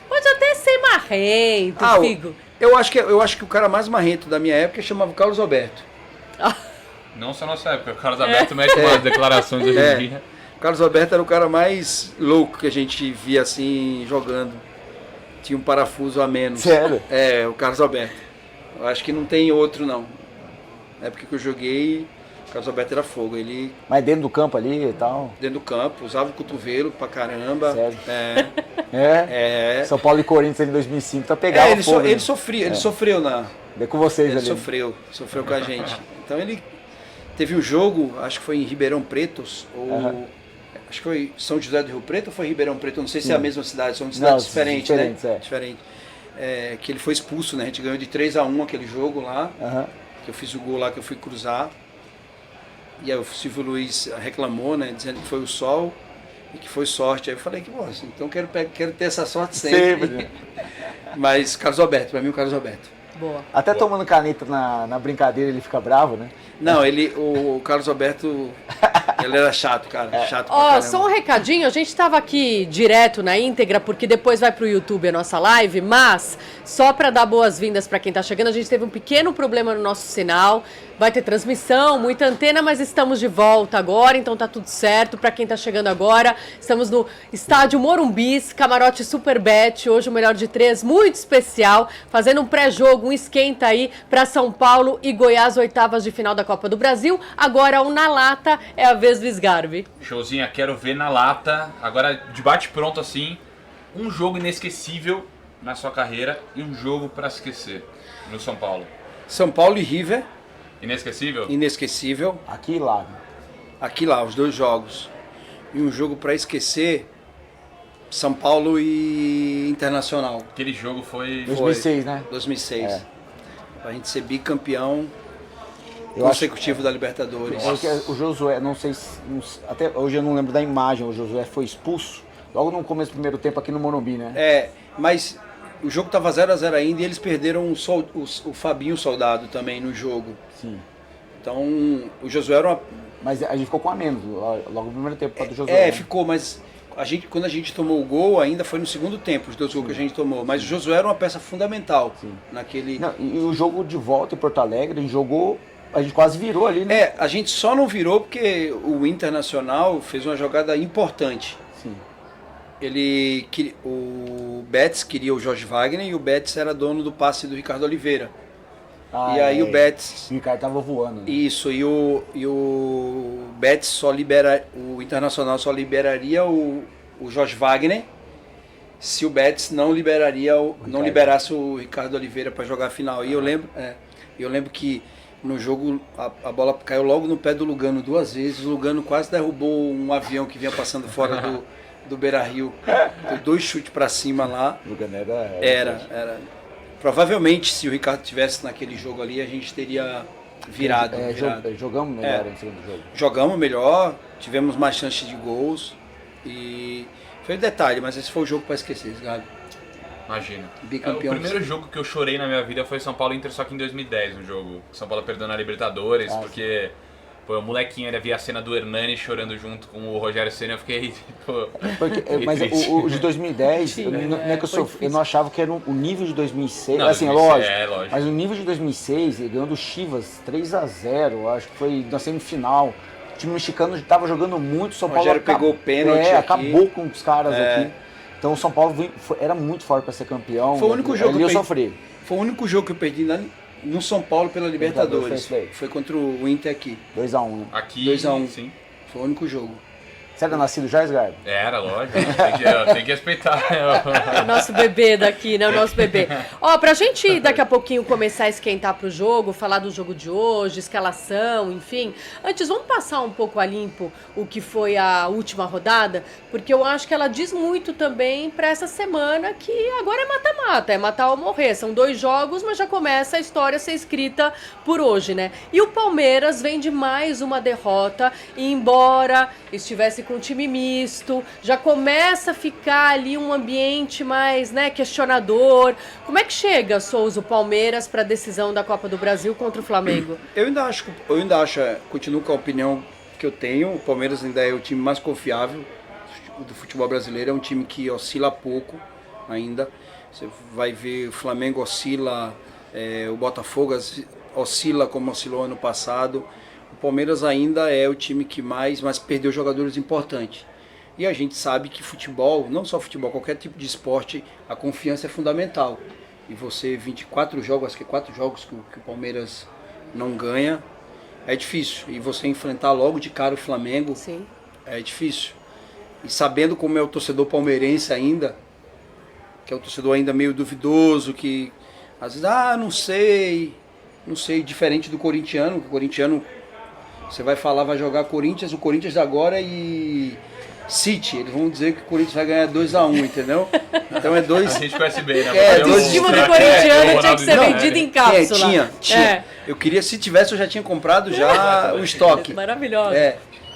Pode até ser marrento, Figo. Eu acho que o cara mais marrento da minha época chamava Carlos Alberto. Não só nossa época, o Carlos Alberto mete umas declarações hoje em dia. O Carlos Alberto era o cara mais louco que a gente via assim jogando. Tinha um parafuso a menos. Sério? O Carlos Alberto. Eu acho que não tem outro não. Na época que eu joguei, o Carlos Alberto era fogo. Ele Mas dentro do campo ali e tal. dentro do campo, usava o cotovelo pra caramba. Sério? É. São Paulo e Corinthians em 2005 tá pegando Ele fogo. ele sofreu É com vocês Ele ali. sofreu com a gente. Então ele teve um jogo, acho que foi em Ribeirão Preto, acho que foi São José do Rio Preto ou foi Ribeirão Preto, não sei se é a mesma cidade, são cidades diferentes, né? Diferente. Que ele foi expulso, né? A gente ganhou de 3-1 aquele jogo lá, que eu fiz o gol lá que eu fui cruzar. E aí o Silvio Luiz reclamou, né? Dizendo que foi o sol e que foi sorte. Aí eu falei que, pô, então quero ter essa sorte sempre. Mas Carlos Alberto, pra mim o Carlos Alberto. Boa. Até tomando caneta na brincadeira ele fica bravo, né? Não, o Carlos Alberto, ele era chato, cara. Chato pra Ó, caramba. só um recadinho, a gente tava aqui direto na íntegra, porque depois vai pro YouTube a nossa live, mas só pra dar boas-vindas pra quem tá chegando, a gente teve um pequeno problema no nosso sinal, vai ter transmissão, muita antena, mas estamos de volta agora, então tá tudo certo. Pra quem tá chegando agora, estamos no estádio Morumbis, camarote Superbet, hoje o melhor de 3, muito especial, fazendo um pré-jogo, um esquenta aí pra São Paulo e Goiás, oitavas de final da Copa do Brasil. Agora o Na Lata é a vez do Sgarbi. Showzinha, quero ver na lata. Agora, de bate pronto assim, um jogo inesquecível na sua carreira e um jogo pra esquecer no São Paulo. São Paulo e River, Inesquecível? inesquecível. Aqui e lá. Aqui lá, os 2 jogos. E um jogo para esquecer, São Paulo e Internacional, Aquele jogo foi... 2006, né? 2006. É. Pra gente ser bicampeão Eu acho- consecutivo da Libertadores. É que o Josué, não sei se. Até hoje eu não lembro da imagem, o Josué foi expulso logo no começo do primeiro tempo aqui no Morumbi, né? É, mas o jogo tava 0x0 ainda e eles perderam o Fabinho Soldado também no jogo. Sim. Então, o Josué era uma... Mas a gente ficou com a menos logo no primeiro tempo do Josué. né? ficou, mas quando a gente tomou o gol, ainda foi no segundo tempo, os 2 gols que a gente tomou. Mas o Josué era uma peça fundamental naquele... Não, e o jogo de volta em Porto Alegre, a gente jogou, a gente quase virou ali, né? A gente só não virou porque o Internacional fez uma jogada importante. Sim. O Betis queria o Jorge Wagner e o Betis era dono do passe do Ricardo Oliveira. Ah, E aí o Betis... O Ricardo tava voando, né? Isso, e o Betis o Internacional só liberaria o Jorge Wagner se o Betis não liberasse o Ricardo Oliveira para jogar a final. E eu lembro que no jogo a bola caiu logo no pé do Lugano 2 vezes. O Lugano quase derrubou um avião que vinha passando fora do Beira-Rio. Deu 2 chutes para cima lá. O Lugano Era. Provavelmente, se o Ricardo tivesse naquele jogo ali, a gente teria virado. Jogamos melhor no segundo jogo. Jogamos melhor, tivemos mais chances de gols e foi um detalhe, mas esse foi o jogo para esquecer, Gabi. Imagina. Bicampeão. O primeiro jogo que eu chorei na minha vida foi São Paulo Inter, só que em 2010, um jogo. São Paulo perdeu na Libertadores, porque pô, o molequinho, ele via a cena do Hernani chorando junto com o Rogério Ceni, eu fiquei, pô, Mas triste. o de 2010, eu não é que eu sofri, eu não achava que era o nível de 2006, Não, assim, 2006, lógico, mas o nível de 2006, ele ganhou do Chivas 3x0, acho que foi na semifinal. O time mexicano estava jogando muito, o São Paulo Rogério pegou o pênalti aqui. acabou com os caras aqui. Então o São Paulo era muito forte para ser campeão. Foi o único jogo ali eu sofri. Foi o único jogo que eu perdi no São Paulo pela Libertadores. Libertadores, Foi contra o Inter aqui. 2x1, né? Aqui, 2x1. sim. Foi o único jogo. Você era nascido já, Edgar? Era, lógico. Tem que respeitar. O nosso bebê daqui, né? O nosso bebê. Ó, pra gente daqui a pouquinho começar a esquentar pro jogo, falar do jogo de hoje, escalação, enfim. Antes, vamos passar um pouco a limpo o que foi a última rodada, porque eu acho que ela diz muito também pra essa semana que agora é mata-mata, é matar ou morrer. São 2 jogos, mas já começa a história a ser escrita por hoje, né? E o Palmeiras vem de mais uma derrota, e embora estivesse com um time misto, já começa a ficar ali um ambiente mais, né, questionador. Como é que chega, Souza, o Palmeiras para a decisão da Copa do Brasil contra o Flamengo? Eu ainda acho, continuo com a opinião que eu tenho, o Palmeiras ainda é o time mais confiável do futebol brasileiro, é um time que oscila pouco ainda. Você vai ver o Flamengo oscila, o Botafogo oscila como oscilou ano passado. O Palmeiras ainda é o time que mas perdeu jogadores importantes. E a gente sabe que futebol, não só futebol, qualquer tipo de esporte, a confiança é fundamental. E você, 24 jogos, acho que é 4 jogos que o Palmeiras não ganha, é difícil. E você enfrentar logo de cara o Flamengo, Sim. é difícil. E sabendo como é o torcedor palmeirense ainda, que é um torcedor ainda meio duvidoso, que às vezes, não sei, diferente do corintiano, que o corintiano, você vai jogar Corinthians, o Corinthians agora e City, eles vão dizer que o Corinthians vai ganhar 2x1, entendeu? Então é 2... A gente conhece bem, né? O time do corintiano tinha que ser vendido em cápsula. Tinha. Eu queria, se tivesse, eu já tinha comprado já o estoque. Maravilhoso.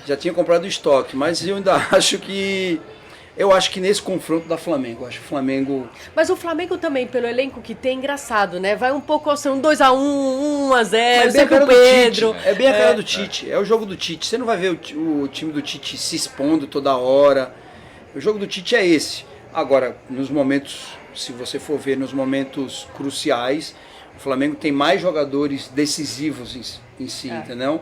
Já tinha comprado o estoque, mas eu ainda acho que... Eu acho que nesse confronto da Flamengo, acho que o Flamengo... Mas o Flamengo também, pelo elenco que tem, engraçado, né? Vai um pouco assim, 2x1, 1x0, sempre o Pedro. É bem a cara do Tite, é o jogo do Tite. Você não vai ver o time do Tite se expondo toda hora. O jogo do Tite é esse. Agora, nos momentos, se você for ver nos momentos cruciais, o Flamengo tem mais jogadores decisivos em si, entendeu?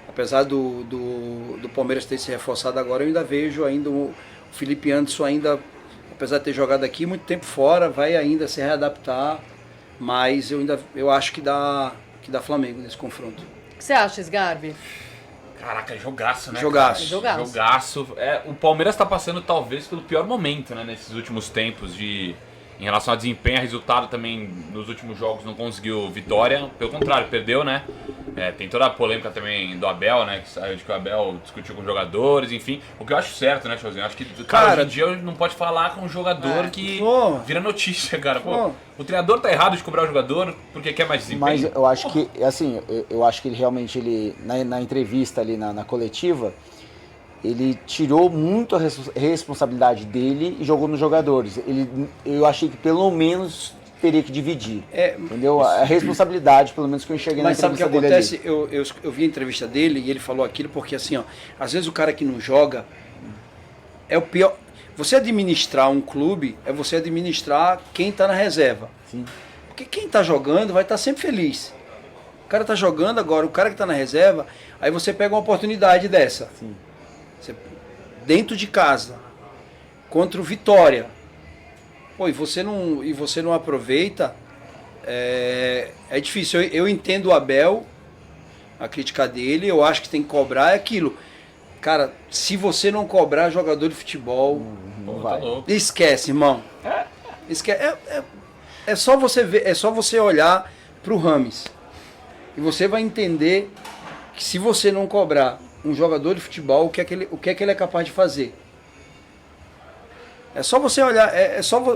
Apesar do Palmeiras ter se reforçado agora, eu ainda vejo o Felipe Anderson ainda, apesar de ter jogado aqui muito tempo fora, vai ainda se readaptar, mas eu acho que dá Flamengo nesse confronto. O que você acha, Sgarbi? Caraca, jogaço, né? Jogaço. Jogaço. O Palmeiras tá passando talvez pelo pior momento, né, nesses últimos tempos de Em relação a desempenho, resultado também nos últimos jogos não conseguiu vitória, pelo contrário, perdeu, né? Tem toda a polêmica também do Abel, né? Que saiu de que o Abel discutiu com os jogadores, enfim. O que eu acho certo, né, Chauzinho? Eu acho que, cara, hoje em dia não pode falar com um jogador que vira notícia, cara. Pô, o treinador tá errado de cobrar o jogador porque quer mais desempenho. Mas eu acho que, assim, eu acho que ele realmente, na entrevista ali, na coletiva, ele tirou muito a responsabilidade dele e jogou nos jogadores. Eu achei que pelo menos teria que dividir, entendeu? A responsabilidade, pelo menos que eu enxerguei na entrevista dele. Mas sabe o que acontece? Eu vi a entrevista dele e ele falou aquilo porque assim, ó, às vezes o cara que não joga é o pior. Você administrar um clube é você administrar quem está na reserva. Sim. Porque quem está jogando vai estar sempre feliz. O cara está jogando agora, o cara que está na reserva, aí você pega uma oportunidade dessa. Sim. Dentro de casa, contra o Vitória, pô, e você não aproveita, é difícil. Eu entendo o Abel, a crítica dele, eu acho que tem que cobrar aquilo. Cara, se você não cobrar jogador de futebol, esquece, irmão. Esquece. É só você ver, é só você olhar pro Rames e você vai entender que se você não cobrar um jogador de futebol, o que é que ele é capaz de fazer. É só você olhar,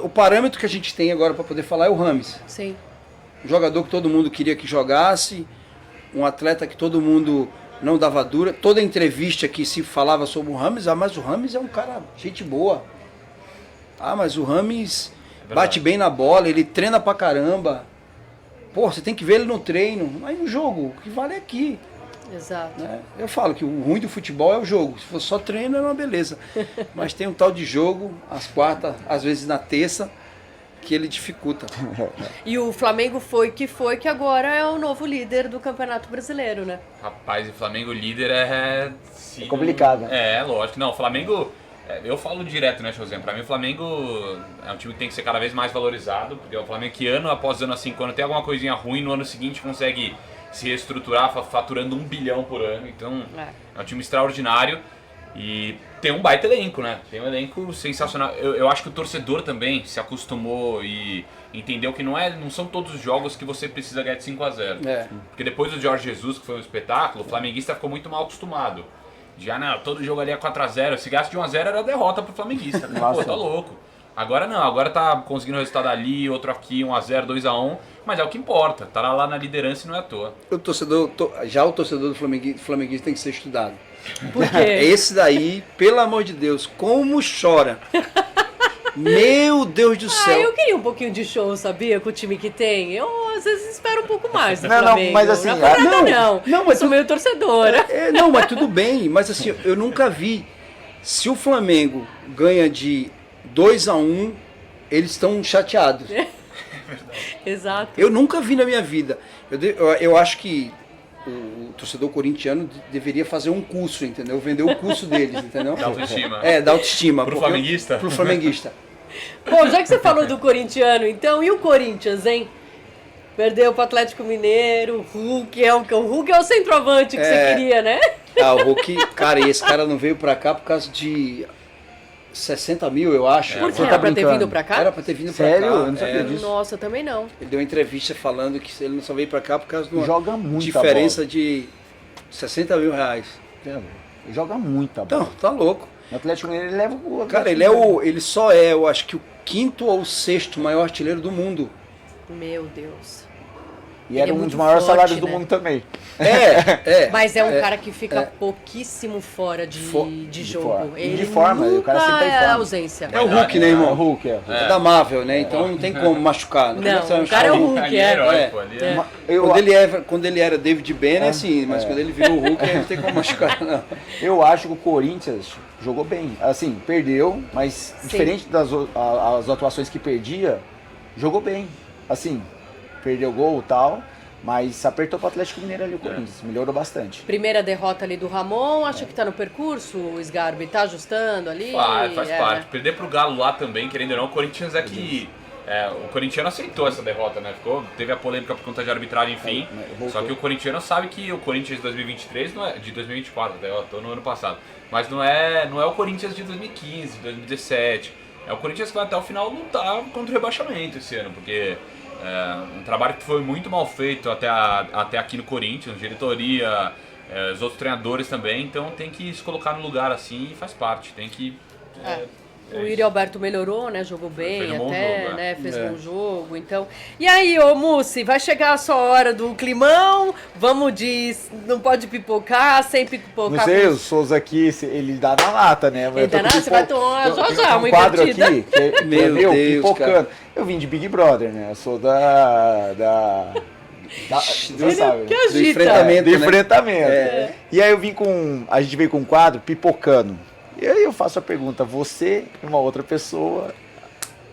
o parâmetro que a gente tem agora para poder falar é o Rames. Sim. Um jogador que todo mundo queria que jogasse, um atleta que todo mundo não dava dura. Toda entrevista que se falava sobre o Rames, mas o Rames é um cara, gente boa. Mas o Rames bate bem na bola, ele treina pra caramba. Pô, você tem que ver ele no treino, mas no jogo, o que vale é aqui. Exato. Eu falo que o ruim do futebol é o jogo. Se fosse só treino, é uma beleza. Mas tem um tal de jogo, às quartas, às vezes na terça, que ele dificulta. E o Flamengo que agora é o novo líder do Campeonato Brasileiro, né? Rapaz, o Flamengo líder é complicado, né? Lógico. Não, o Flamengo... eu falo direto, né, Chauzinho? Pra mim o Flamengo é um time que tem que ser cada vez mais valorizado, porque é o Flamengo que ano após ano, assim, quando tem alguma coisinha ruim, no ano seguinte consegue se reestruturar, faturando 1 bilhão por ano. Então é um time extraordinário e tem um baita elenco, né? Tem um elenco sensacional. Eu acho que o torcedor também se acostumou e entendeu que não são todos os jogos que você precisa ganhar de 5-0. Porque depois do Jorge Jesus, que foi um espetáculo, o flamenguista ficou muito mal acostumado. Já todo jogo ali é 4-0, se gasta de 1-0 era derrota pro flamenguista. Pô, tá louco. Agora não, agora tá conseguindo resultado ali, outro aqui, 1-0, 2-1, mas é o que importa, tá lá na liderança e não é à toa. O torcedor do flamenguista tem que ser estudado. Por quê? Esse daí, pelo amor de Deus, como chora. Meu Deus do céu. Eu queria um pouquinho de show, sabia? Com o time que tem. Eu, às vezes, espero um pouco mais do Não, Flamengo. mas assim... Não, mas sou meio torcedora. Não, mas tudo bem. Mas assim, eu nunca vi. Se o Flamengo ganha de 2-1, eles estão chateados. Exato. Eu nunca vi na minha vida. Eu acho que o torcedor corintiano deveria fazer um curso, entendeu? Vender o curso deles, entendeu? Da autoestima. Da autoestima. Pro flamenguista? Pro flamenguista. Bom, já que você falou do corintiano, então, e o Corinthians, hein? Perdeu pro Atlético Mineiro, o Hulk o Hulk é o centroavante que você queria, né? O Hulk, cara, e esse cara não veio pra cá por causa de 60 mil, eu acho. Por que? Era pra ter vindo pra cá? Era pra ter vindo pra cá. Sério? Eu não sabia disso. Nossa, também não. Ele deu uma entrevista falando que ele não só veio pra cá por causa de uma Joga muita diferença bola. de 60 mil reais. Joga muita bola. Não, tá louco. O Atlético Mineiro ele leva o... Cara, ele só é, eu acho que o 5º ou 6º maior artilheiro do mundo. Meu Deus. E era Ele é um muito dos maiores forte, salários do né? mundo também. Mas é um cara que fica pouquíssimo fora de jogo. Ele de forma, o cara sempre tá em nunca é forma. ausência. É o Hulk, né, irmão? O Hulk, É da Marvel, né? Então não tem como machucar. Não, Como o cara é o Hulk, Ali é herói, é. pô, ali Quando ele era David Banner, sim, mas quando ele virou o Hulk, aí não tem como machucar, não. Eu acho que o Corinthians jogou bem. Assim, perdeu, mas diferente das as atuações que perdia, jogou bem. Assim, perdeu gol e tal, mas apertou pro Atlético Mineiro ali o Corinthians. Melhorou bastante. Primeira derrota ali do Ramon, acha que tá no percurso, o Sgarbi tá ajustando ali? Faz parte. Perder pro Galo lá também, querendo ou não, o Corinthians o corintiano aceitou essa derrota, né? Teve a polêmica por conta de arbitragem, enfim. Só que o corintiano sabe que o Corinthians de 2023 não é de 2024, até eu tô no ano passado. Mas não é o Corinthians de 2015, 2017. É o Corinthians que vai até o final lutar contra o rebaixamento esse ano, porque um trabalho que foi muito mal feito até aqui no Corinthians, diretoria, os outros treinadores também, então tem que se colocar no lugar assim e faz parte, tem que... O Yuri Alberto melhorou, né? Jogou bem Fez um bom até, jogo, né? Fez bom jogo, então... E aí, ô Mussi, vai chegar a sua hora do climão? Vamos não pode pipocar, sem pipocar. Não sei, o Souza aqui, ele dá na lata, né? Ele dá na lata, você vai tomar já uma um quadro invertida. aqui, que é Meu meu, Deus, pipocando. cara. Eu vim de Big Brother, né? Eu sou Deus sabe, que né? Do agita. enfrentamento, De né? enfrentamento. E aí a gente veio com um quadro, pipocando. E aí eu faço a pergunta, você e uma outra pessoa,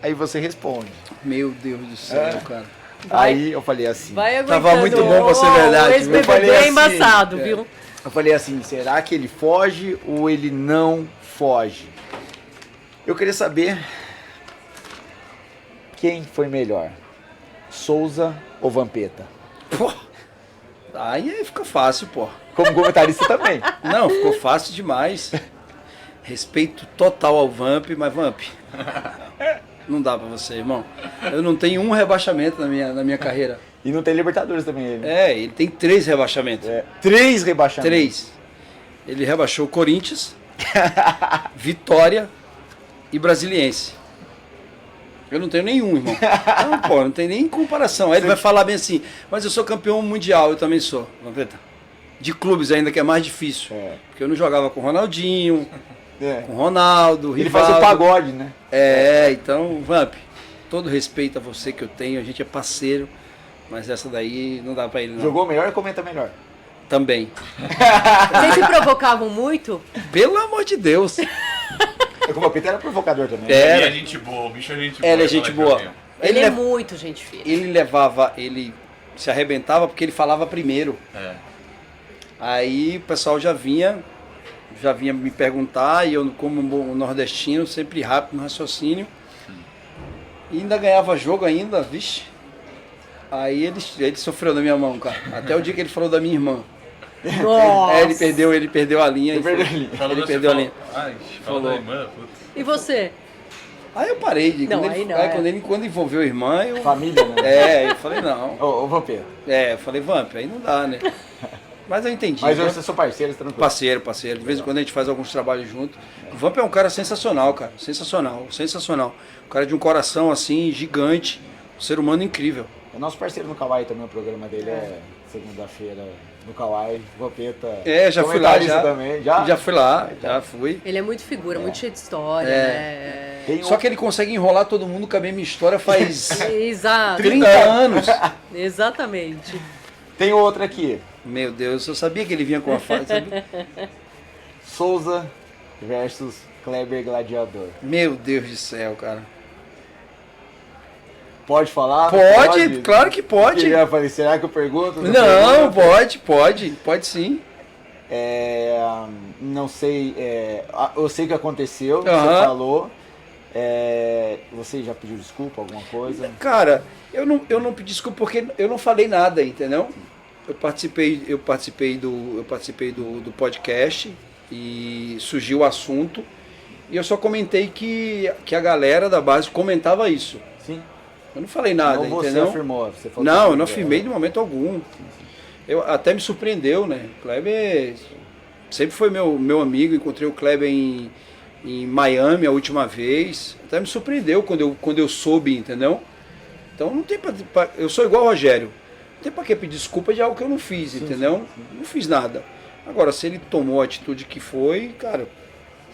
aí você responde. Meu Deus do céu, cara. Aí eu falei assim, Vai aguentando. Tava muito bom pra ser verdade, O viu? ex-BBB Eu falei é assim, embaçado, viu? eu falei assim, será que ele foge ou ele não foge? Eu queria saber quem foi melhor, Souza ou Vampeta? Pô, aí fica fácil, pô. Como comentarista também. Não, ficou fácil demais. Respeito total ao Vamp, mas Vamp, não dá pra você, irmão. Eu não tenho um rebaixamento na minha carreira. E não tem Libertadores também ele. Ele tem 3 rebaixamentos. 3 rebaixamentos. 3. Ele rebaixou o Corinthians, Vitória e Brasiliense. Eu não tenho nenhum, irmão. Não, pô, não tem nem comparação. Aí ele vai falar bem assim, mas eu sou campeão mundial, eu também sou. De clubes ainda, que é mais difícil. Porque eu não jogava com o Ronaldinho, com o Ronaldo, Ele Rivaldo. faz o pagode, né? Então, Vamp, todo respeito a você que eu tenho, a gente é parceiro, mas essa daí não dá pra ele não. Jogou melhor e comenta melhor. Também. Vocês se provocavam muito? Pelo amor de Deus. O Vampeta era provocador também. Ele é gente boa, o bicho é gente boa. Ele é gente boa. Ele é lev- muito gente fina. ele se arrebentava porque ele falava primeiro. Aí o pessoal já vinha me perguntar, e eu, como um bom nordestino, sempre rápido no raciocínio. E ainda ganhava jogo ainda, vixe. Aí ele sofreu na minha mão, cara. Até o dia que ele falou da minha irmã. Nossa. Ele perdeu a linha. Ele perdeu a linha. Ele perdeu a linha. Ai, falou da irmã, puta. E você? Aí eu parei de. Não, Quando, aí ele, não, quando envolveu a irmã, eu. Família, né? Eu falei, não. Ô, Vampeta. Eu falei, Vamp, aí não dá, né? Mas eu entendi. Mas né? hoje vocês são parceiros, tranquilo. Parceiro. De vez em quando a gente faz alguns trabalhos juntos. O Vamp é um cara sensacional, cara. Sensacional. Um cara de um coração assim, gigante. Um ser humano incrível. É nosso parceiro no Kawaii também, o programa dele é segunda-feira no Kawaii. Vampeta. Já fui lá, comentarista também. Já fui lá, já fui. Ele é muito figura, muito cheio de história, né? Tem Só que ele consegue enrolar todo mundo com a mesma história faz Exato. 30 anos. Exatamente. Tem outra aqui. Meu Deus, eu sabia que ele vinha com a fase. Souza versus Kleber Gladiador. Meu Deus do céu, cara. Pode falar? Pode, claro que pode. Eu falei, será que eu pergunto? Não, pergunto? pode sim. Não sei, eu sei o que aconteceu, você Aham. falou. Você já pediu desculpa, alguma coisa? Cara, eu não pedi desculpa porque eu não falei nada, entendeu? Eu participei do podcast e surgiu o assunto e eu só comentei que a galera da base comentava isso. Sim. Eu não falei nada, Não você entendeu? afirmou, você falou Não, que- eu não afirmei de momento algum. Eu até me surpreendeu, né? O Kleber sempre foi meu amigo, encontrei o Kleber em Miami a última vez. Até me surpreendeu quando eu soube, entendeu? Então não tem eu sou igual o Rogério. Não tem pra que pedir desculpa de algo que eu não fiz, entendeu? Não fiz nada. Agora, se ele tomou a atitude que foi, cara,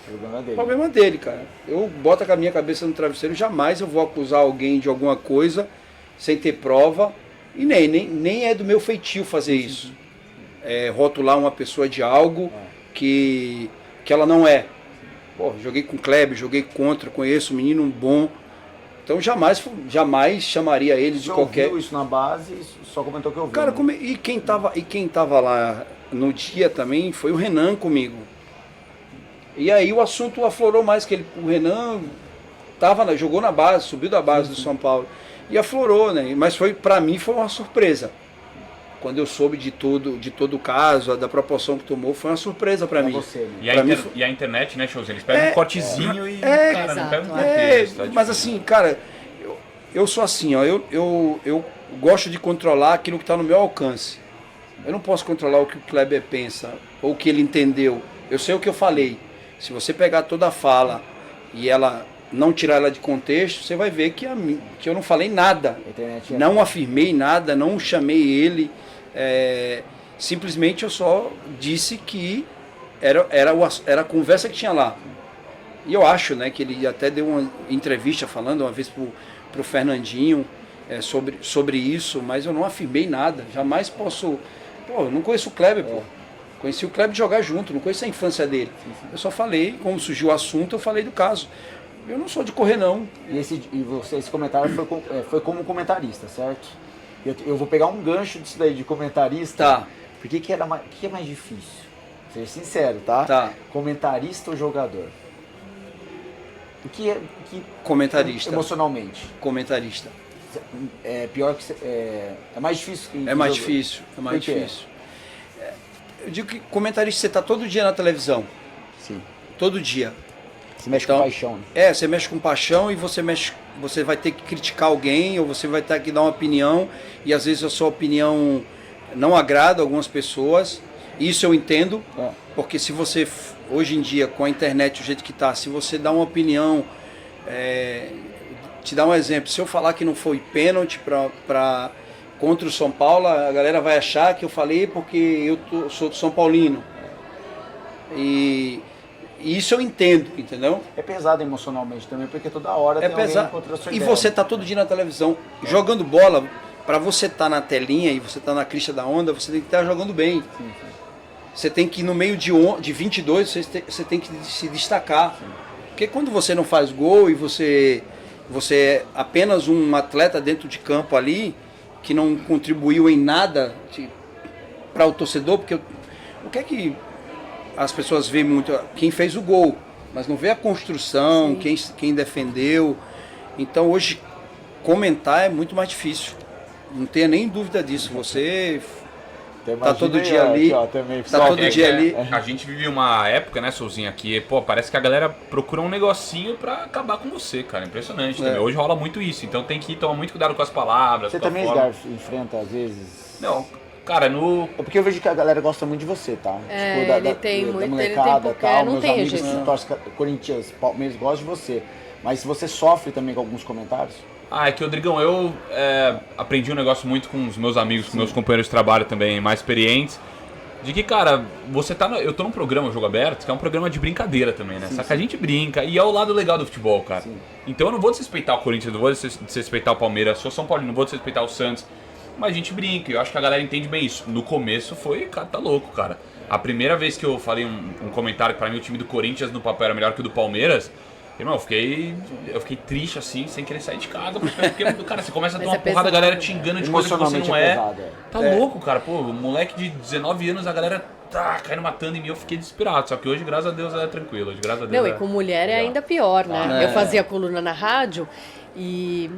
Problema o dele. problema dele, cara. Eu boto a minha cabeça no travesseiro, jamais eu vou acusar alguém de alguma coisa sem ter prova. E nem é do meu feitio fazer isso. Rotular uma pessoa de algo que ela não é. Pô, joguei com o Kleber, joguei contra, conheço um menino bom. Então jamais chamaria ele de Você qualquer... ouviu isso na base, só comentou que eu vi. Cara, né? e quem tava lá no dia também foi o Renan comigo. E aí o assunto aflorou mais, que o Renan jogou na base, subiu da base do São Paulo. E aflorou, né? Mas pra mim foi uma surpresa. quando eu soube de todo o caso, da proporção que tomou, foi uma surpresa para mim. Você, né? E a internet, né, Chouzinho? Eles pegam um cortezinho e, cara, não pegam um contexto. Tá mas difícil. assim, cara, eu sou assim, ó, eu gosto de controlar aquilo que está no meu alcance. Eu não posso controlar o que o Kleber pensa, ou o que ele entendeu. Eu sei o que eu falei. Se você pegar toda a fala e ela não tirar ela de contexto, você vai ver que eu não falei nada. Não afirmei nada, não chamei ele. Simplesmente eu só disse que era a conversa que tinha lá. E eu acho, né, que ele até deu uma entrevista falando uma vez pro Fernandinho sobre isso, mas eu não afirmei nada. Jamais posso... Pô, eu não conheço o Kleber, pô. Conheci o Kleber de jogar junto, não conheci a infância dele. Eu só falei, como surgiu o assunto, eu falei do caso. Eu não sou de correr, não. Esse comentário foi como comentarista, certo? Eu vou pegar um gancho disso daí de comentarista. Tá. Por que é mais difícil? Seja sincero, tá? Tá. Comentarista ou jogador? O que é... Comentarista. Emocionalmente. Comentarista. É pior que... É mais difícil. É mais difícil. É mais difícil. Eu digo que comentarista, você está todo dia na televisão. Sim. Todo dia. Você mexe com paixão, né? Você mexe com paixão e você vai ter que criticar alguém ou você vai ter que dar uma opinião e às vezes a sua opinião não agrada algumas pessoas. Isso eu entendo, porque se você, hoje em dia, com a internet do jeito que está, se você dá uma opinião, te dar um exemplo, se eu falar que não foi pênalti contra o São Paulo, a galera vai achar que eu falei porque eu sou São Paulino. E isso eu entendo, entendeu? É pesado emocionalmente também, porque toda hora tem pesado. alguém contra a sua E ideia. você tá todo dia na televisão, jogando bola, para você estar na telinha e você tá na crista da onda, você tem que estar jogando bem. Sim. Você tem que, no meio de 22, você tem que se destacar. Sim. Porque quando você não faz gol e você é apenas um atleta dentro de campo ali, que não contribuiu em nada para o torcedor, porque o que é que as pessoas veem muito? Quem fez o gol, mas não vê a construção, quem defendeu. Então hoje comentar é muito mais difícil. Não tenha nem dúvida disso. Você tá todo dia ali. Tá todo dia ali. A gente vive uma época, né, Souzinha, que, pô, parece que a galera procura um negocinho pra acabar com você, cara. Impressionante também. Hoje rola muito isso, então tem que tomar muito cuidado com as palavras. Você também, Edgar, enfrenta às vezes? Não, cara, É porque eu vejo que a galera gosta muito de você, tá? Ele tem da muito, molecada, ele tem tal, não meus tem amigos jeito. que torcem Corinthians, Palmeiras gostam de você. Mas você sofre também com alguns comentários? É que, Rodrigão, eu aprendi um negócio muito com os meus amigos, com meus companheiros de trabalho também, mais experientes, de que, cara, eu tô num programa Jogo Aberto, que é um programa de brincadeira também, né? Só que a gente brinca, e é o lado legal do futebol, cara. Sim. Então eu não vou desrespeitar o Corinthians, não vou desrespeitar o Palmeiras, sou São Paulo, não vou desrespeitar o Santos, mas a gente brinca, e eu acho que a galera entende bem isso. No começo foi, cara, tá louco, cara. A primeira vez que eu falei um comentário que pra mim o time do Corinthians no papel era melhor que o do Palmeiras, irmão, eu fiquei triste assim, sem querer sair de casa, porque, cara, você começa a dar uma porrada, a galera te engana de coisa que você não é. Tá louco, cara, pô, moleque de 19 anos, a galera tá caindo matando em mim, eu fiquei desesperado, só que hoje, graças a Deus, é tranquilo, graças a Deus. Não, e com mulher é ainda pior, né? Eu fazia coluna na rádio e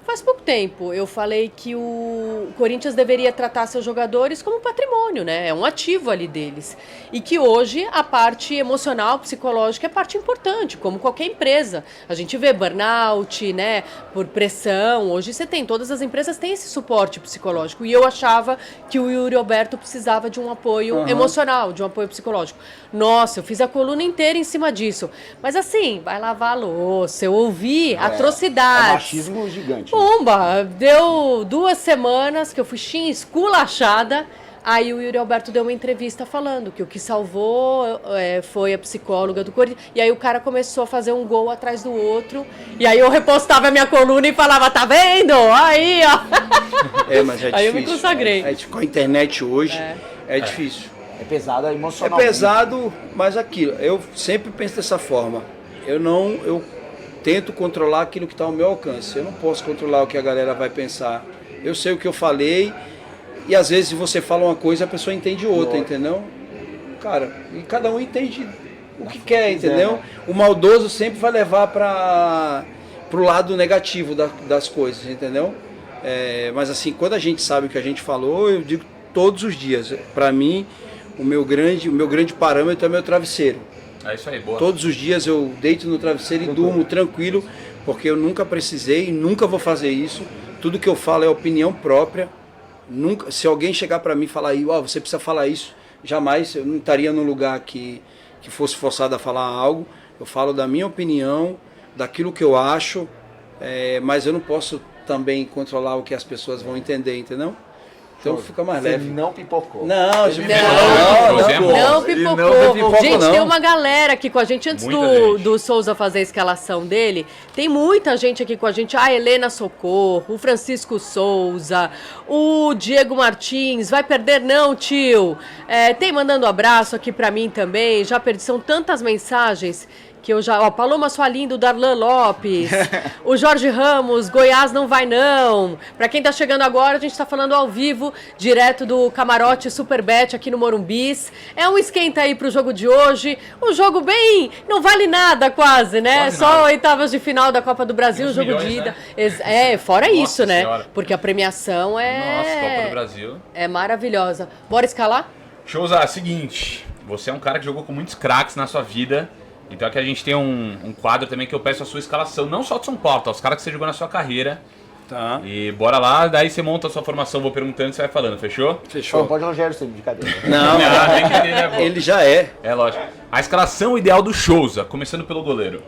faz pouco tempo eu falei que o Corinthians deveria tratar seus jogadores como patrimônio, né? É um ativo ali deles. E que hoje a parte emocional, psicológica é parte importante, como qualquer empresa. A gente vê burnout, né? Por pressão. Hoje todas as empresas têm esse suporte psicológico. E eu achava que o Yuri Alberto precisava de um apoio emocional, de um apoio psicológico. Nossa, eu fiz a coluna inteira em cima disso. Mas assim, vai lavar a louça, eu ouvi atrocidades. É um machismo gigante. Pumba! Deu 2 semanas que eu fui esculachada. Aí o Yuri Alberto deu uma entrevista falando que o que salvou foi a psicóloga do Corinthians. E aí o cara começou a fazer um gol atrás do outro. E aí eu repostava a minha coluna e falava, tá vendo? Aí, ó. Mas é difícil. Aí eu me consagrei. Com a internet hoje é difícil. É pesado emocionalmente. É pesado, mas aquilo. Eu sempre penso dessa forma. Eu tento controlar aquilo que está ao meu alcance. Eu não posso controlar o que a galera vai pensar. Eu sei o que eu falei e às vezes você fala uma coisa a pessoa entende outra, entendeu? Cara, e cada um entende o que quer, entendeu? O maldoso sempre vai levar para o lado negativo das coisas, entendeu? Mas assim, quando a gente sabe o que a gente falou, eu digo todos os dias. Para mim, o meu grande parâmetro é meu travesseiro. É isso aí, boa. Todos os dias eu deito no travesseiro e durmo tranquilo, porque eu nunca precisei e nunca vou fazer isso. Tudo que eu falo é opinião própria. Nunca, se alguém chegar para mim e falar aí, você precisa falar isso, jamais eu não estaria num lugar que fosse forçado a falar algo. Eu falo da minha opinião, daquilo que eu acho, mas eu não posso também controlar o que as pessoas vão entender, entendeu? Então fica mais Você leve. não pipocou. Não, José é bom. Não Ele pipocou. não pipocou, Gente, não. tem uma galera aqui com a gente. Antes Muita gente. do Souza fazer a escalação dele, tem muita gente aqui com a gente. A Helena Socorro, o Francisco Souza, o Diego Martins. Vai perder não, tio? Tem mandando abraço aqui pra mim também. Já perdi, são tantas mensagens que eu já... Paloma Soalindo, Darlan Lopes, o Jorge Ramos, Goiás não vai não. Pra quem tá chegando agora, a gente tá falando ao vivo, direto do Camarote Superbet aqui no Morumbis. É um esquenta aí pro jogo de hoje. Um jogo bem... não vale nada quase, né? Quase Só nada. oitavas de final da Copa do Brasil, Uns jogo milhões, de ida. né? Fora Nossa isso, né? Senhora. Porque a premiação Nossa, Copa do Brasil. é maravilhosa. Bora escalar? Souza, seguinte, você é um cara que jogou com muitos craques na sua vida, então aqui a gente tem um quadro também que eu peço a sua escalação, não só de São Paulo, tá? Os caras que você jogou na sua carreira. Tá. E bora lá, daí você monta a sua formação, vou perguntando e você vai falando, fechou? Fechou. Pode Rogério ser de cadeira. Não, Tem que entender, né, pô? ele já é. É lógico. A escalação ideal do Souza, começando pelo goleiro.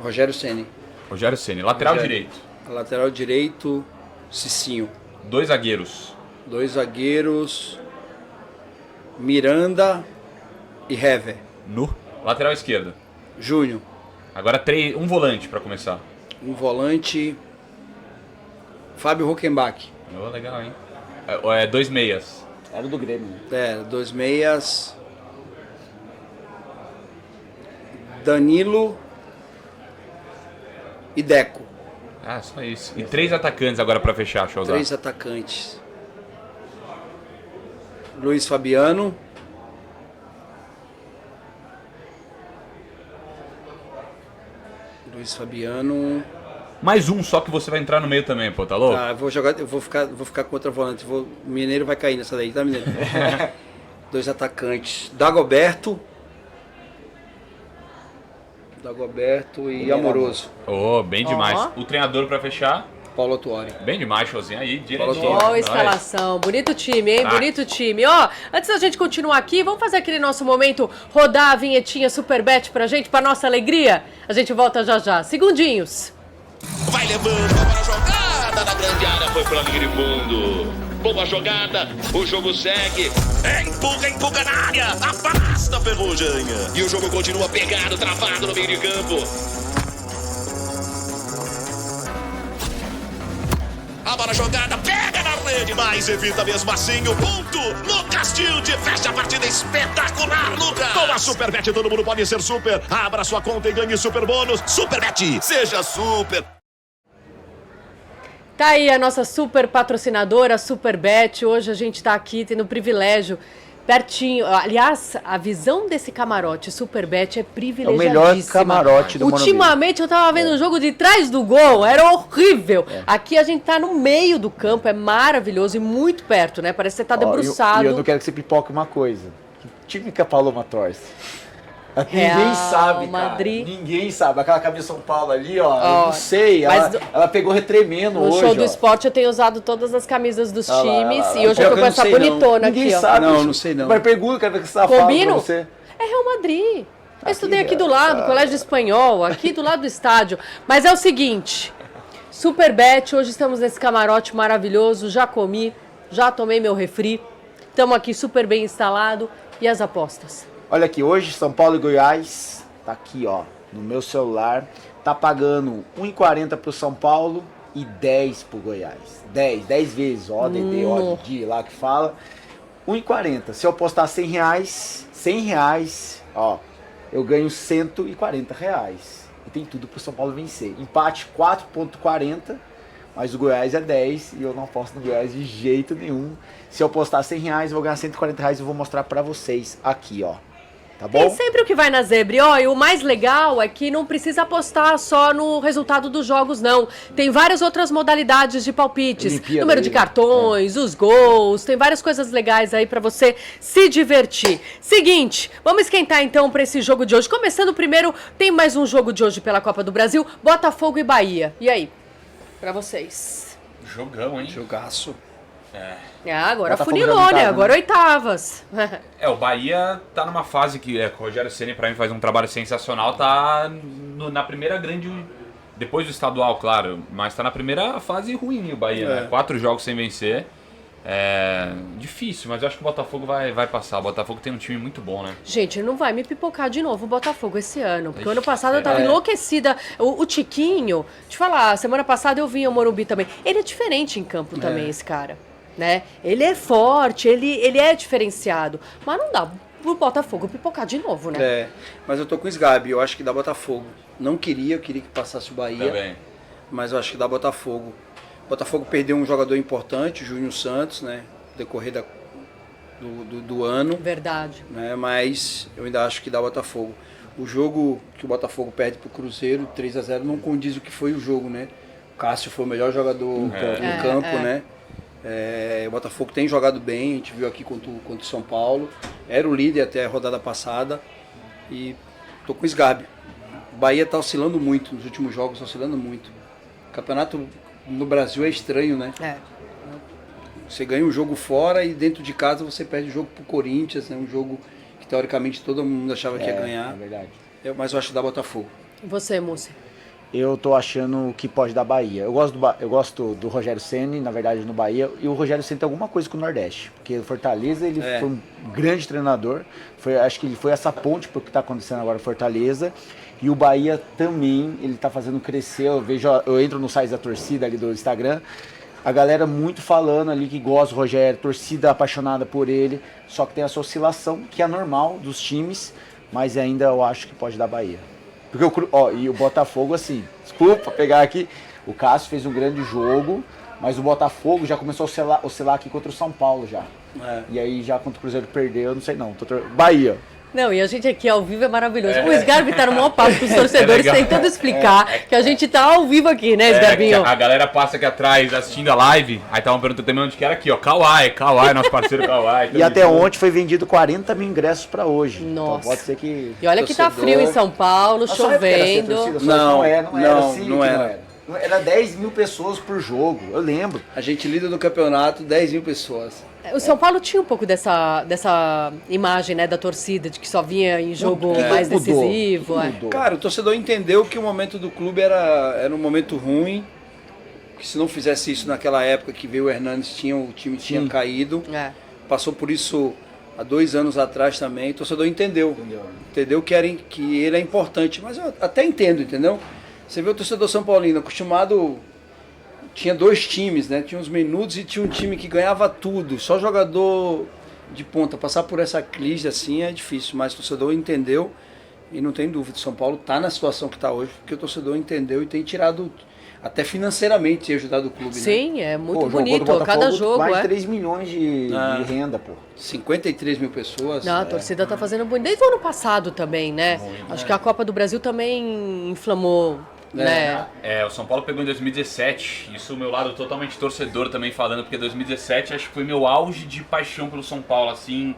Rogério Ceni. Rogério Ceni, lateral Rogério. direito. Lateral direito, Cicinho. 2 zagueiros. 2 zagueiros, Miranda e Hever. No. Lateral esquerdo. Júnior. Agora um volante pra começar. Um volante, Fábio Huckenbach. Oh, legal, hein? 2 meias. Era do Grêmio, né? 2 meias, Danilo e Deco. Ah, só isso. E 3 atacantes agora pra fechar, Souza. 3 atacantes. Luiz Fabiano. Luiz Fabiano. Mais um só que você vai entrar no meio também, pô, tá louco? Tá, eu vou ficar contra volante. O Mineiro vai cair nessa daí, tá, Mineiro? 2 atacantes. Dagoberto e Amoroso. Oh, bem demais. O treinador pra fechar. Paulo Tuori. Bem demais, Showzinho aí, Paulo direitinho. Tuori. Ó, escalação. Bonito time, hein? Ah. Bonito time. Ó, antes da gente continuar aqui, vamos fazer aquele nosso momento, rodar a vinhetinha Superbet pra gente, pra nossa alegria? A gente volta já já. Segundinhos. Vai levando para a jogada na grande área, foi pela linha de fundo. Boa jogada, o jogo segue. Empurra na área, afasta a Ferrugem. E o jogo continua pegado, travado no meio de campo. A bola jogada, pega na rede, mas evita mesmo assim o ponto. Lucas Tilde fecha a partida espetacular, Lucas. Com a Superbet todo mundo pode ser super. Abra sua conta e ganhe super bônus. Superbet, seja super. Tá aí a nossa super patrocinadora, Superbet. Hoje a gente tá aqui tendo o privilégio, pertinho. Aliás, a visão desse camarote Superbet é privilegiadíssima. melhor camarote do Morumbi. Ultimamente eu tava vendo o jogo de trás do gol, era horrível. Aqui a gente tá no meio do campo, é maravilhoso e muito perto, né? Parece que você tá debruçado. E eu não quero que você pipoque uma coisa. Que time que a Paloma torce? Real Ninguém sabe, cara. Madrid. Ninguém sabe. Aquela camisa de São Paulo ali, ó, eu Ó, não sei. mas Ela pegou retremendo No hoje, show do ó. esporte eu tenho usado todas as camisas dos Olha lá, times olha lá. e hoje eu Pior tô que com eu essa não sei, não. bonitona Ninguém aqui, ó. sabe. Não, bicho. não sei não. Mas pergunta, quero ver o que você tá falando Combino? pra você. É Real Madrid. Eu estudei aqui do ó. lado, Colégio Espanhol, aqui do lado do estádio. Mas é o seguinte, Superbet, hoje estamos nesse camarote maravilhoso, já comi, já tomei meu refri, estamos aqui super bem instalado. E as apostas? Olha aqui, hoje São Paulo e Goiás, tá aqui, ó, no meu celular, tá pagando 1,40 pro São Paulo e 10 pro Goiás. 10 vezes, ó, DD, ó, DD lá que fala. 1,40. Se eu apostar R$100, ó, eu ganho R$140. E tem tudo pro São Paulo vencer. Empate 4,40, mas o Goiás é 10 e eu não aposto no Goiás de jeito nenhum. Se eu apostar R$100, eu vou ganhar R$140 e eu vou mostrar pra vocês aqui, ó. Tá Tem bom? sempre o que vai na zebra. E, ó, e o mais legal é que não precisa apostar só no resultado dos jogos, não. Tem várias outras modalidades de palpites. Olimpíada Número aí, de né? cartões, os gols, tem várias coisas legais aí pra você se divertir. Seguinte, vamos esquentar então pra esse jogo de hoje. Começando primeiro, tem mais um jogo de hoje pela Copa do Brasil, Botafogo e Bahia. E aí? Pra vocês. Jogão, hein? Jogaço. Agora Botafogo funilou, já não né? tá, Agora oitavas. O Bahia tá numa fase que o Rogério Ceni pra mim faz um trabalho sensacional, tá na primeira grande, depois do estadual, claro, mas tá na primeira fase ruim o Bahia, né? 4 jogos sem vencer. É difícil, mas eu acho que o Botafogo vai passar. O Botafogo tem um time muito bom, né? Gente, não vai me pipocar de novo o Botafogo esse ano. Porque o ano Ixi, passado eu tava enlouquecida. O Tiquinho, te falar, semana passada eu vi o Morumbi também. Ele é diferente em campo também, esse cara. Né? Ele é forte, ele é diferenciado. Mas não dá pro Botafogo pipocar de novo, né? Mas eu tô com o Sgabi, eu acho que dá Botafogo. Não queria, eu queria que passasse o Bahia, Também. mas eu acho que dá Botafogo. O Botafogo perdeu um jogador importante, o Júnior Santos, né? No decorrer do ano. Verdade. Né? Mas eu ainda acho que dá Botafogo. O jogo que o Botafogo perde pro Cruzeiro, 3-0, não condiz o que foi o jogo, né? O Cássio foi o melhor jogador no campo, né? O Botafogo tem jogado bem, a gente viu aqui contra o São Paulo. Era o líder até a rodada passada. E tô com o Sgabi. O Bahia tá oscilando muito nos últimos jogos, oscilando muito. O campeonato no Brasil é estranho, né? Você ganha um jogo fora e dentro de casa você perde o jogo pro Corinthians, né? Um jogo que teoricamente todo mundo achava que ia ganhar. É verdade. Mas eu acho que dá Botafogo. E você, Múcia? Eu tô achando que pode dar Bahia. Eu gosto do Rogério Ceni, na verdade, no Bahia. E o Rogério Ceni tem alguma coisa com o Nordeste. Porque o Fortaleza, ele foi um grande treinador. Acho que ele foi essa ponte pro que tá acontecendo agora no Fortaleza. E o Bahia também, ele tá fazendo crescer. Eu entro no site da torcida ali do Instagram. A galera muito falando ali que gosta do Rogério, torcida apaixonada por ele. Só que tem essa oscilação, que é normal dos times. Mas ainda eu acho que pode dar Bahia. Porque e o Botafogo, assim, desculpa pegar aqui, o Cássio fez um grande jogo, mas o Botafogo já começou a oscilar aqui contra o São Paulo já. E aí já contra o Cruzeiro perdeu, eu não sei não. Bahia. Não, e a gente aqui ao vivo é maravilhoso. O Sgarbi tá no maior papo com os torcedores, tentando explicar que a gente tá ao vivo aqui, né, Sgarbinho? A galera passa aqui atrás assistindo a live, aí estavam perguntando também onde que era aqui, ó. Kawai, nosso parceiro Kawai. E até ontem foi vendido 40 mil ingressos pra hoje. Nossa. Então pode ser que... E olha que tá frio em São Paulo, chovendo. Não era não era. Era 10 mil pessoas por jogo, eu lembro. A gente lida no campeonato, 10 mil pessoas. O São Paulo tinha um pouco dessa imagem, né, da torcida, de que só vinha em jogo mais decisivo. Mudou. Cara, o torcedor entendeu que o momento do clube era um momento ruim, que se não fizesse isso naquela época que veio o Hernandes, o time tinha caído. Passou por isso há 2 anos atrás também. O torcedor entendeu que ele é importante, mas eu até entendo, entendeu? Você vê o torcedor São Paulino acostumado, tinha 2 times, né? Tinha os Menudos e tinha um time que ganhava tudo, só jogador de ponta. Passar por essa crise assim é difícil, mas o torcedor entendeu e não tem dúvida. O São Paulo está na situação que está hoje, porque o torcedor entendeu e tem tirado, até financeiramente, tem ajudado o clube. Sim, né? é muito bonito, cada jogo. Mais de 3 milhões de renda, pô. 53 mil pessoas. Não, a torcida tá fazendo bonito. Desde o ano passado também, né? Acho que a Copa do Brasil também inflamou. Né? O São Paulo pegou em 2017, isso o meu lado totalmente torcedor também falando, porque 2017 acho que foi meu auge de paixão pelo São Paulo, assim,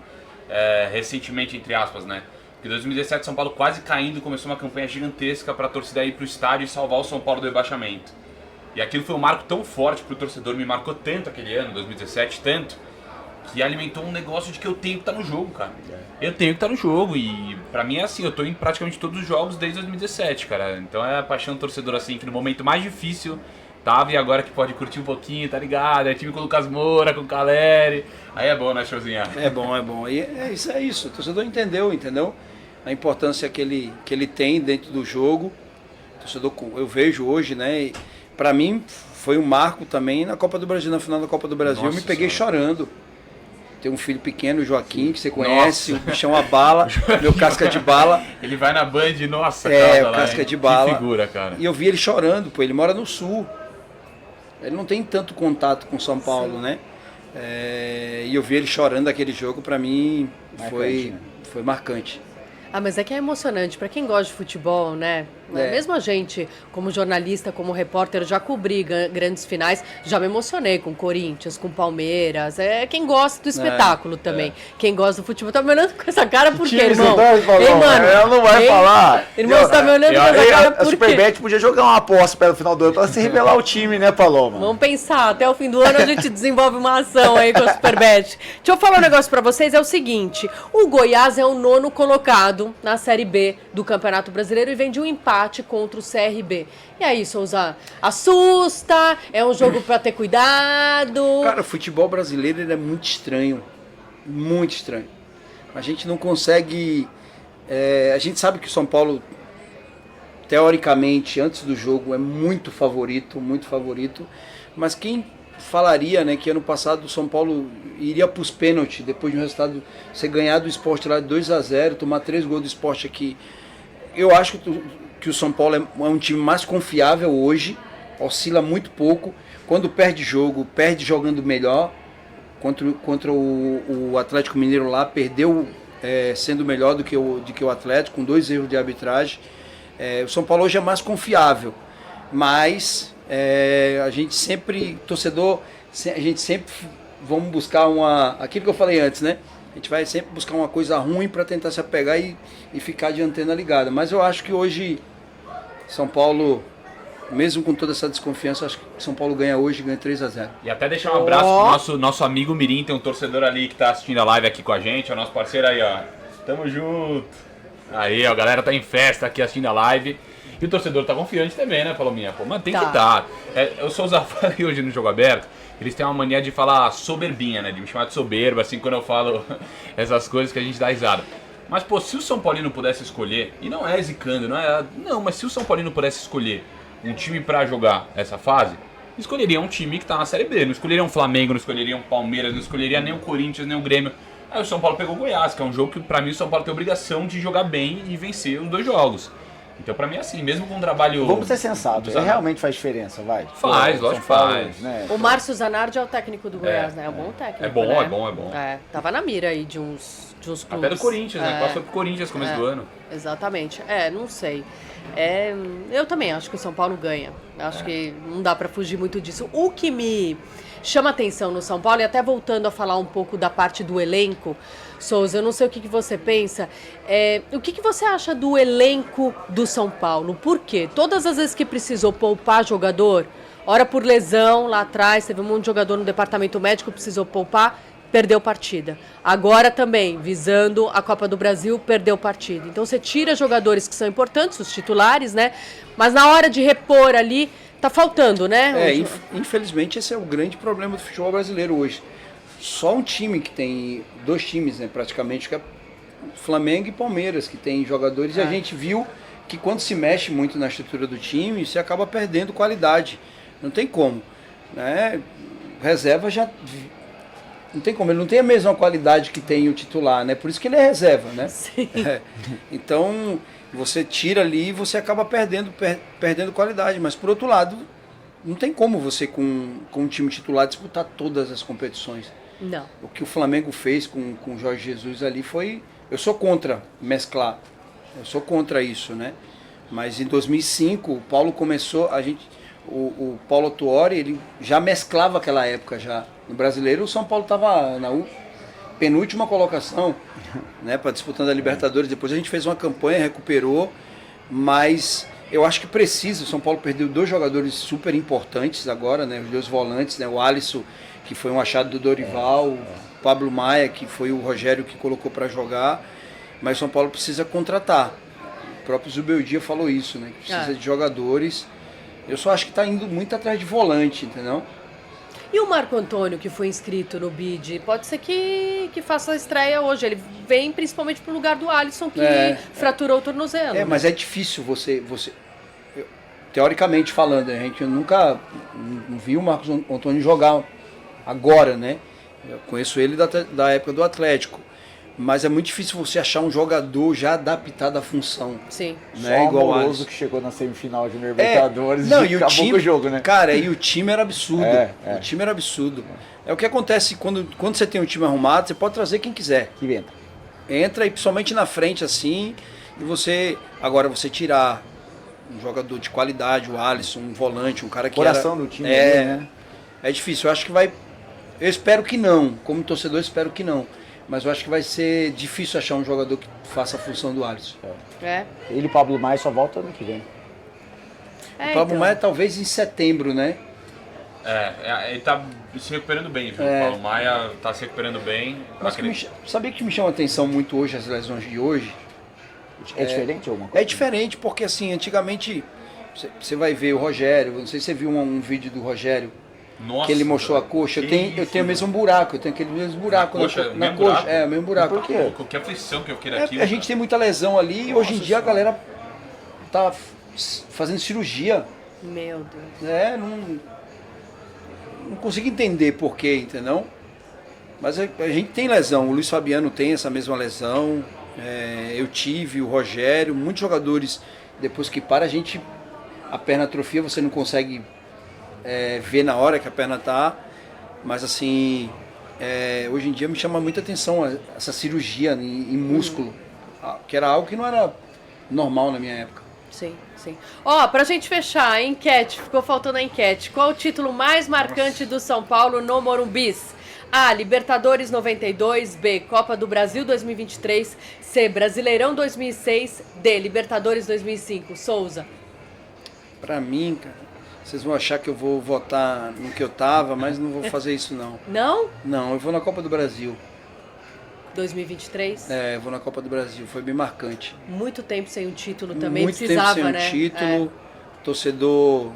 recentemente, entre aspas, né? Porque em 2017 São Paulo quase caindo, começou uma campanha gigantesca para a torcida ir pro estádio e salvar o São Paulo do rebaixamento. E aquilo foi um marco tão forte pro torcedor, me marcou tanto aquele ano, 2017, tanto, que alimentou um negócio de que eu tenho que estar no jogo, cara. Eu tenho que estar no jogo e pra mim é assim, eu tô em praticamente todos os jogos desde 2017, cara. Então é a paixão do torcedor assim, que no momento mais difícil tava e agora que pode curtir um pouquinho, tá ligado? É time com o Lucas Moura, com o Caleri, aí é bom, né, showzinha? É bom. E é isso. O torcedor entendeu? A importância que ele tem dentro do jogo. O torcedor, eu vejo hoje, né? E pra mim foi um marco também na Copa do Brasil, na final da Copa do Brasil. Nossa, eu me peguei chorando. Tem um filho pequeno, o Joaquim, que você Nossa. conhece, o bichão a bala, meu casca de bala. Ele vai na Band, nossa, o casca de bala. Que figura, cara. E eu vi ele chorando, pô, ele mora no Sul. Ele não tem tanto contato com São Paulo, né? E eu vi ele chorando aquele jogo, pra mim foi marcante. Ah, mas é que é emocionante. Para quem gosta de futebol, né? Mesmo a gente, como jornalista, como repórter, já cobri grandes finais. Já me emocionei com Corinthians, com Palmeiras. É quem gosta do espetáculo também. Quem gosta do futebol. Tá me olhando com essa cara por quê, irmão? Ei, mano. Ela não vai falar. Irmão, você tá me olhando com essa cara por A quê? Superbet podia jogar uma aposta para o final do ano para se revelar o time, né, Paloma? Vamos pensar, até o fim do ano a gente desenvolve uma ação aí com a Superbet. Deixa eu falar um negócio pra vocês, é o seguinte, o Goiás é o 9º colocado na Série B do Campeonato Brasileiro e vem de um empate contra o CRB. E aí, Souza, assusta? É um jogo pra ter cuidado? Cara, o futebol brasileiro ele é muito estranho. Muito estranho. A gente não consegue... a gente sabe que o São Paulo, teoricamente, antes do jogo, é muito favorito, mas quem falaria, né, que ano passado o São Paulo iria para os pênaltis, depois de um resultado, você ganhar do Sport lá de 2-0, tomar 3 gols do Sport aqui. Eu acho que o São Paulo é um time mais confiável hoje, oscila muito pouco, quando perde jogo, perde jogando melhor, contra o Atlético Mineiro lá, perdeu sendo melhor do que o Atlético, com 2 erros de arbitragem. O São Paulo hoje é mais confiável, mas a gente sempre, torcedor, a gente sempre vamos buscar aquilo que eu falei antes, né? A gente vai sempre buscar uma coisa ruim para tentar se apegar e ficar de antena ligada. Mas eu acho que hoje São Paulo, mesmo com toda essa desconfiança, acho que São Paulo ganha hoje, ganha 3-0. E até deixar um abraço pro nosso amigo Mirim, tem um torcedor ali que tá assistindo a live aqui com a gente, é o nosso parceiro aí, ó. Tamo junto. Aí, ó, a galera tá em festa aqui assistindo a live. E o torcedor tá confiante também, né, Palominha? Pô, mas tem que estar. Eu sou falei hoje no Jogo Aberto, eles têm uma mania de falar soberbinha, né? De me chamar de soberba, assim, quando eu falo essas coisas que a gente dá risada. Mas, pô, se o São Paulino pudesse escolher, e não é zicando, não, mas se o São Paulino pudesse escolher um time pra jogar essa fase, escolheria um time que tá na Série B. Não escolheria um Flamengo, não escolheria um Palmeiras, não escolheria nem o Corinthians, nem o Grêmio. Aí o São Paulo pegou o Goiás, que é um jogo que pra mim o São Paulo tem obrigação de jogar bem e vencer os 2 jogos. Então pra mim é assim, mesmo com um trabalho... Vamos ser sensatos, realmente faz diferença, vai. Faz, lógico que faz. Né? O Márcio Zanardi é o técnico do Goiás, né? É um bom técnico, É bom, né? é bom. Tava na mira aí de uns clubes. Até do Corinthians, né? Passou pro Corinthians no começo do ano. Exatamente. Não sei. Eu também acho que o São Paulo ganha. Acho que não dá pra fugir muito disso. O que me chama atenção no São Paulo, e até voltando a falar um pouco da parte do elenco, Souza, eu não sei o que você pensa, o que você acha do elenco do São Paulo? Por quê? Todas as vezes que precisou poupar jogador, ora por lesão, lá atrás, teve um monte de jogador no departamento médico, precisou poupar, perdeu partida. Agora também, visando a Copa do Brasil, perdeu partida. Então você tira jogadores que são importantes, os titulares, né? Mas na hora de repor ali, tá faltando, né? Infelizmente esse é o grande problema do futebol brasileiro hoje. Só um time que tem, 2 times, né, praticamente, que é Flamengo e Palmeiras, que tem jogadores, e a gente viu que quando se mexe muito na estrutura do time, você acaba perdendo qualidade. Não tem como, né? Reserva já... Não tem como, ele não tem a mesma qualidade que tem o titular, né? Por isso que ele é reserva, né? Sim. Então, você tira ali e você acaba perdendo qualidade. Mas, por outro lado, não tem como você, com um time titular, disputar todas as competições. Não. O que o Flamengo fez com o Jorge Jesus ali foi... Eu sou contra mesclar. Eu sou contra isso, né? Mas em 2005, o Paulo começou... O Paulo Tuori, ele já mesclava aquela época já. No Brasileiro, o São Paulo estava na penúltima colocação, né, para disputando a Libertadores. Depois a gente fez uma campanha, recuperou, mas eu acho que precisa. O São Paulo perdeu 2 jogadores super importantes agora, né, os 2 volantes, né, o Alisson, que foi um achado do Dorival, o Pablo Maia, que foi o Rogério que colocou para jogar, mas o São Paulo precisa contratar. O próprio Zubeldia falou isso, né, que precisa de jogadores. Eu só acho que está indo muito atrás de volante, entendeu? E o Marco Antônio, que foi inscrito no BID, pode ser que faça a estreia hoje. Ele vem principalmente pro lugar do Alisson, que fraturou o tornozelo. Né? Mas é difícil você teoricamente falando, a gente nunca não viu o Marcos Antônio jogar agora, né? Eu conheço ele da época do Atlético. Mas é muito difícil você achar um jogador já adaptado à função. Sim. Né? Só igual o Amoroso que chegou na semifinal de Libertadores e acabou com o jogo, né? Cara, e o time era absurdo. O time era absurdo. É o que acontece quando você tem um time arrumado, você pode trazer quem quiser. Que venda. Entra e principalmente na frente assim, e você tirar um jogador de qualidade, o Alisson, um volante, um cara que Coração do time, né? É difícil, eu acho que vai... Eu espero que não, como torcedor eu espero que não. Mas eu acho que vai ser difícil achar um jogador que faça a função do Alisson. Ele e o Pablo Maia só volta ano que vem. O Pablo Maia talvez em setembro, né? Ele tá se recuperando bem, viu? O Paulo Maia tá se recuperando bem. Mas sabia que me chama a atenção muito hoje as lesões de hoje? É diferente alguma coisa? É diferente porque assim, antigamente você vai ver o Rogério, não sei se você viu um vídeo do Rogério, Nossa, que ele mostrou a coxa. Eu tenho o mesmo buraco, eu tenho aquele mesmo buraco na coxa. É, o mesmo buraco. Por quê? Que aflição que eu fiquei daquilo. A gente tem muita lesão ali e hoje em dia a galera tá fazendo cirurgia. Meu Deus. Não consigo entender porquê, entendeu? Mas a gente tem lesão, o Luiz Fabiano tem essa mesma lesão, eu tive, o Rogério, muitos jogadores, depois que para a perna atrofia, você não consegue ver na hora que a perna tá, mas assim, hoje em dia me chama muita atenção essa cirurgia em músculo, que era algo que não era normal na minha época. Sim, sim. Ó, pra gente fechar, a enquete, ficou faltando a enquete. Qual o título mais marcante do São Paulo no Morumbis? A. Libertadores 92. B. Copa do Brasil 2023. C. Brasileirão 2006. D. Libertadores 2005. Souza. Pra mim, cara, vocês vão achar que eu vou votar no que eu tava, mas não vou fazer isso não. Não? Não, eu vou na Copa do Brasil. 2023? Eu vou na Copa do Brasil, foi bem marcante. Muito tempo sem um título também, muito precisava, tempo sem né? um título, torcedor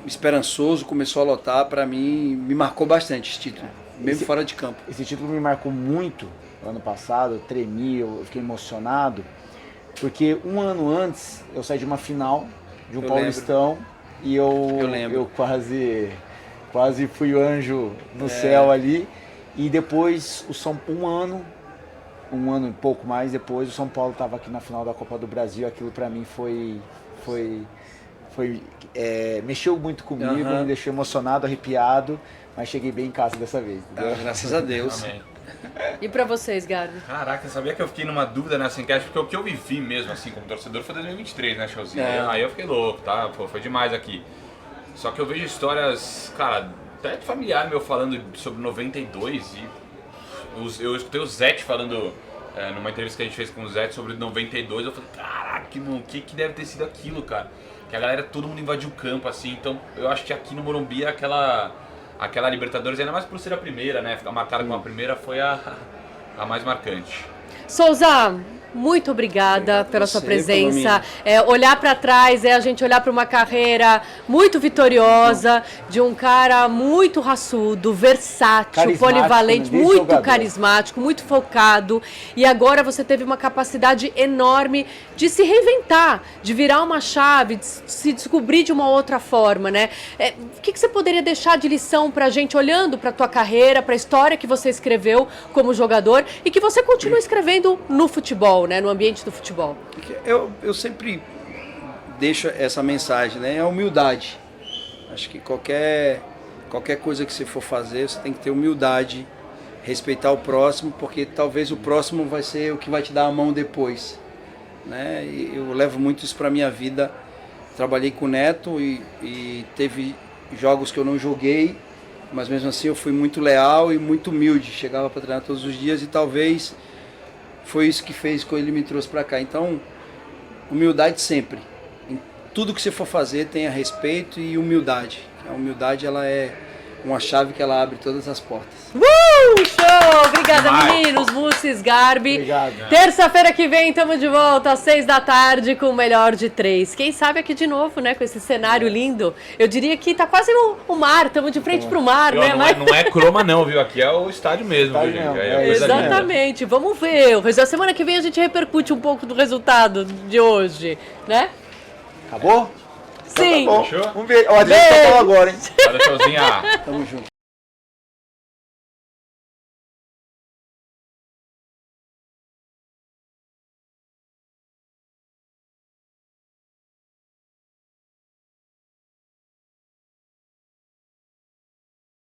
esperançoso, começou a lotar, pra mim, me marcou bastante esse título, mesmo fora de campo. Esse título me marcou muito ano passado, eu tremi, eu fiquei emocionado, porque um ano antes eu saí de uma final de um Paulistão e eu quase fui o anjo no céu ali. E depois, um ano e pouco mais depois, o São Paulo estava aqui na final da Copa do Brasil. Aquilo para mim mexeu muito comigo, me deixou emocionado, arrepiado, mas cheguei bem em casa dessa vez. Graças a Deus. Amém. E pra vocês, Garbi? Caraca, sabia que eu fiquei numa dúvida nessa enquete, porque o que eu vivi mesmo, assim, como torcedor, foi 2023, né, Showzinho? Aí eu fiquei louco, tá? Pô, foi demais aqui. Só que eu vejo histórias, cara, até de familiar meu falando sobre 92 e eu escutei o Zete falando numa entrevista que a gente fez com o Zete sobre 92, eu falei, caraca, o que deve ter sido aquilo, cara? Que a galera, todo mundo invadiu o campo, assim, então eu acho que aqui no Morumbi aquela Libertadores, ainda mais por ser a primeira, né? Ficar marcada com a primeira foi a mais marcante. Souza, muito obrigada pela sua presença. Olhar para trás é a gente olhar para uma carreira muito vitoriosa, de um cara muito raçudo, versátil, polivalente, muito carismático, muito focado. E agora você teve uma capacidade enorme de se reinventar, de virar uma chave, de se descobrir de uma outra forma, né? O que você poderia deixar de lição para a gente, olhando para a tua carreira, para a história que você escreveu como jogador e que você continua escrevendo no futebol, né? No ambiente do futebol? Eu sempre deixo essa mensagem, né? É a humildade. Acho que qualquer coisa que você for fazer, você tem que ter humildade, respeitar o próximo, porque talvez o próximo vai ser o que vai te dar a mão depois, né? E eu levo muito isso para minha vida. Trabalhei com o Neto e teve jogos que eu não joguei, mas mesmo assim eu fui muito leal e muito humilde. Chegava para treinar todos os dias e talvez foi isso que fez quando ele me trouxe para cá. Então, humildade sempre. Em tudo que você for fazer, tenha respeito e humildade. A humildade, ela é uma chave que ela abre todas as portas. Show! Obrigada, meninos, Mussis, Garbi. Obrigado. Terça-feira que vem, estamos de volta às 6 da tarde com o Melhor de 3. Quem sabe aqui de novo, né, com esse cenário lindo. Eu diria que tá quase o mar, estamos de frente pro mar, né? Não é croma não, viu? Aqui é o estádio mesmo, viu, gente? Exatamente. Vamos ver. A semana que vem a gente repercute um pouco do resultado de hoje, né? Acabou? Sim. Então tá bom. Vamos ver. Ó, a gente tá agora, hein? Valeu, Showzinha. Tamo junto.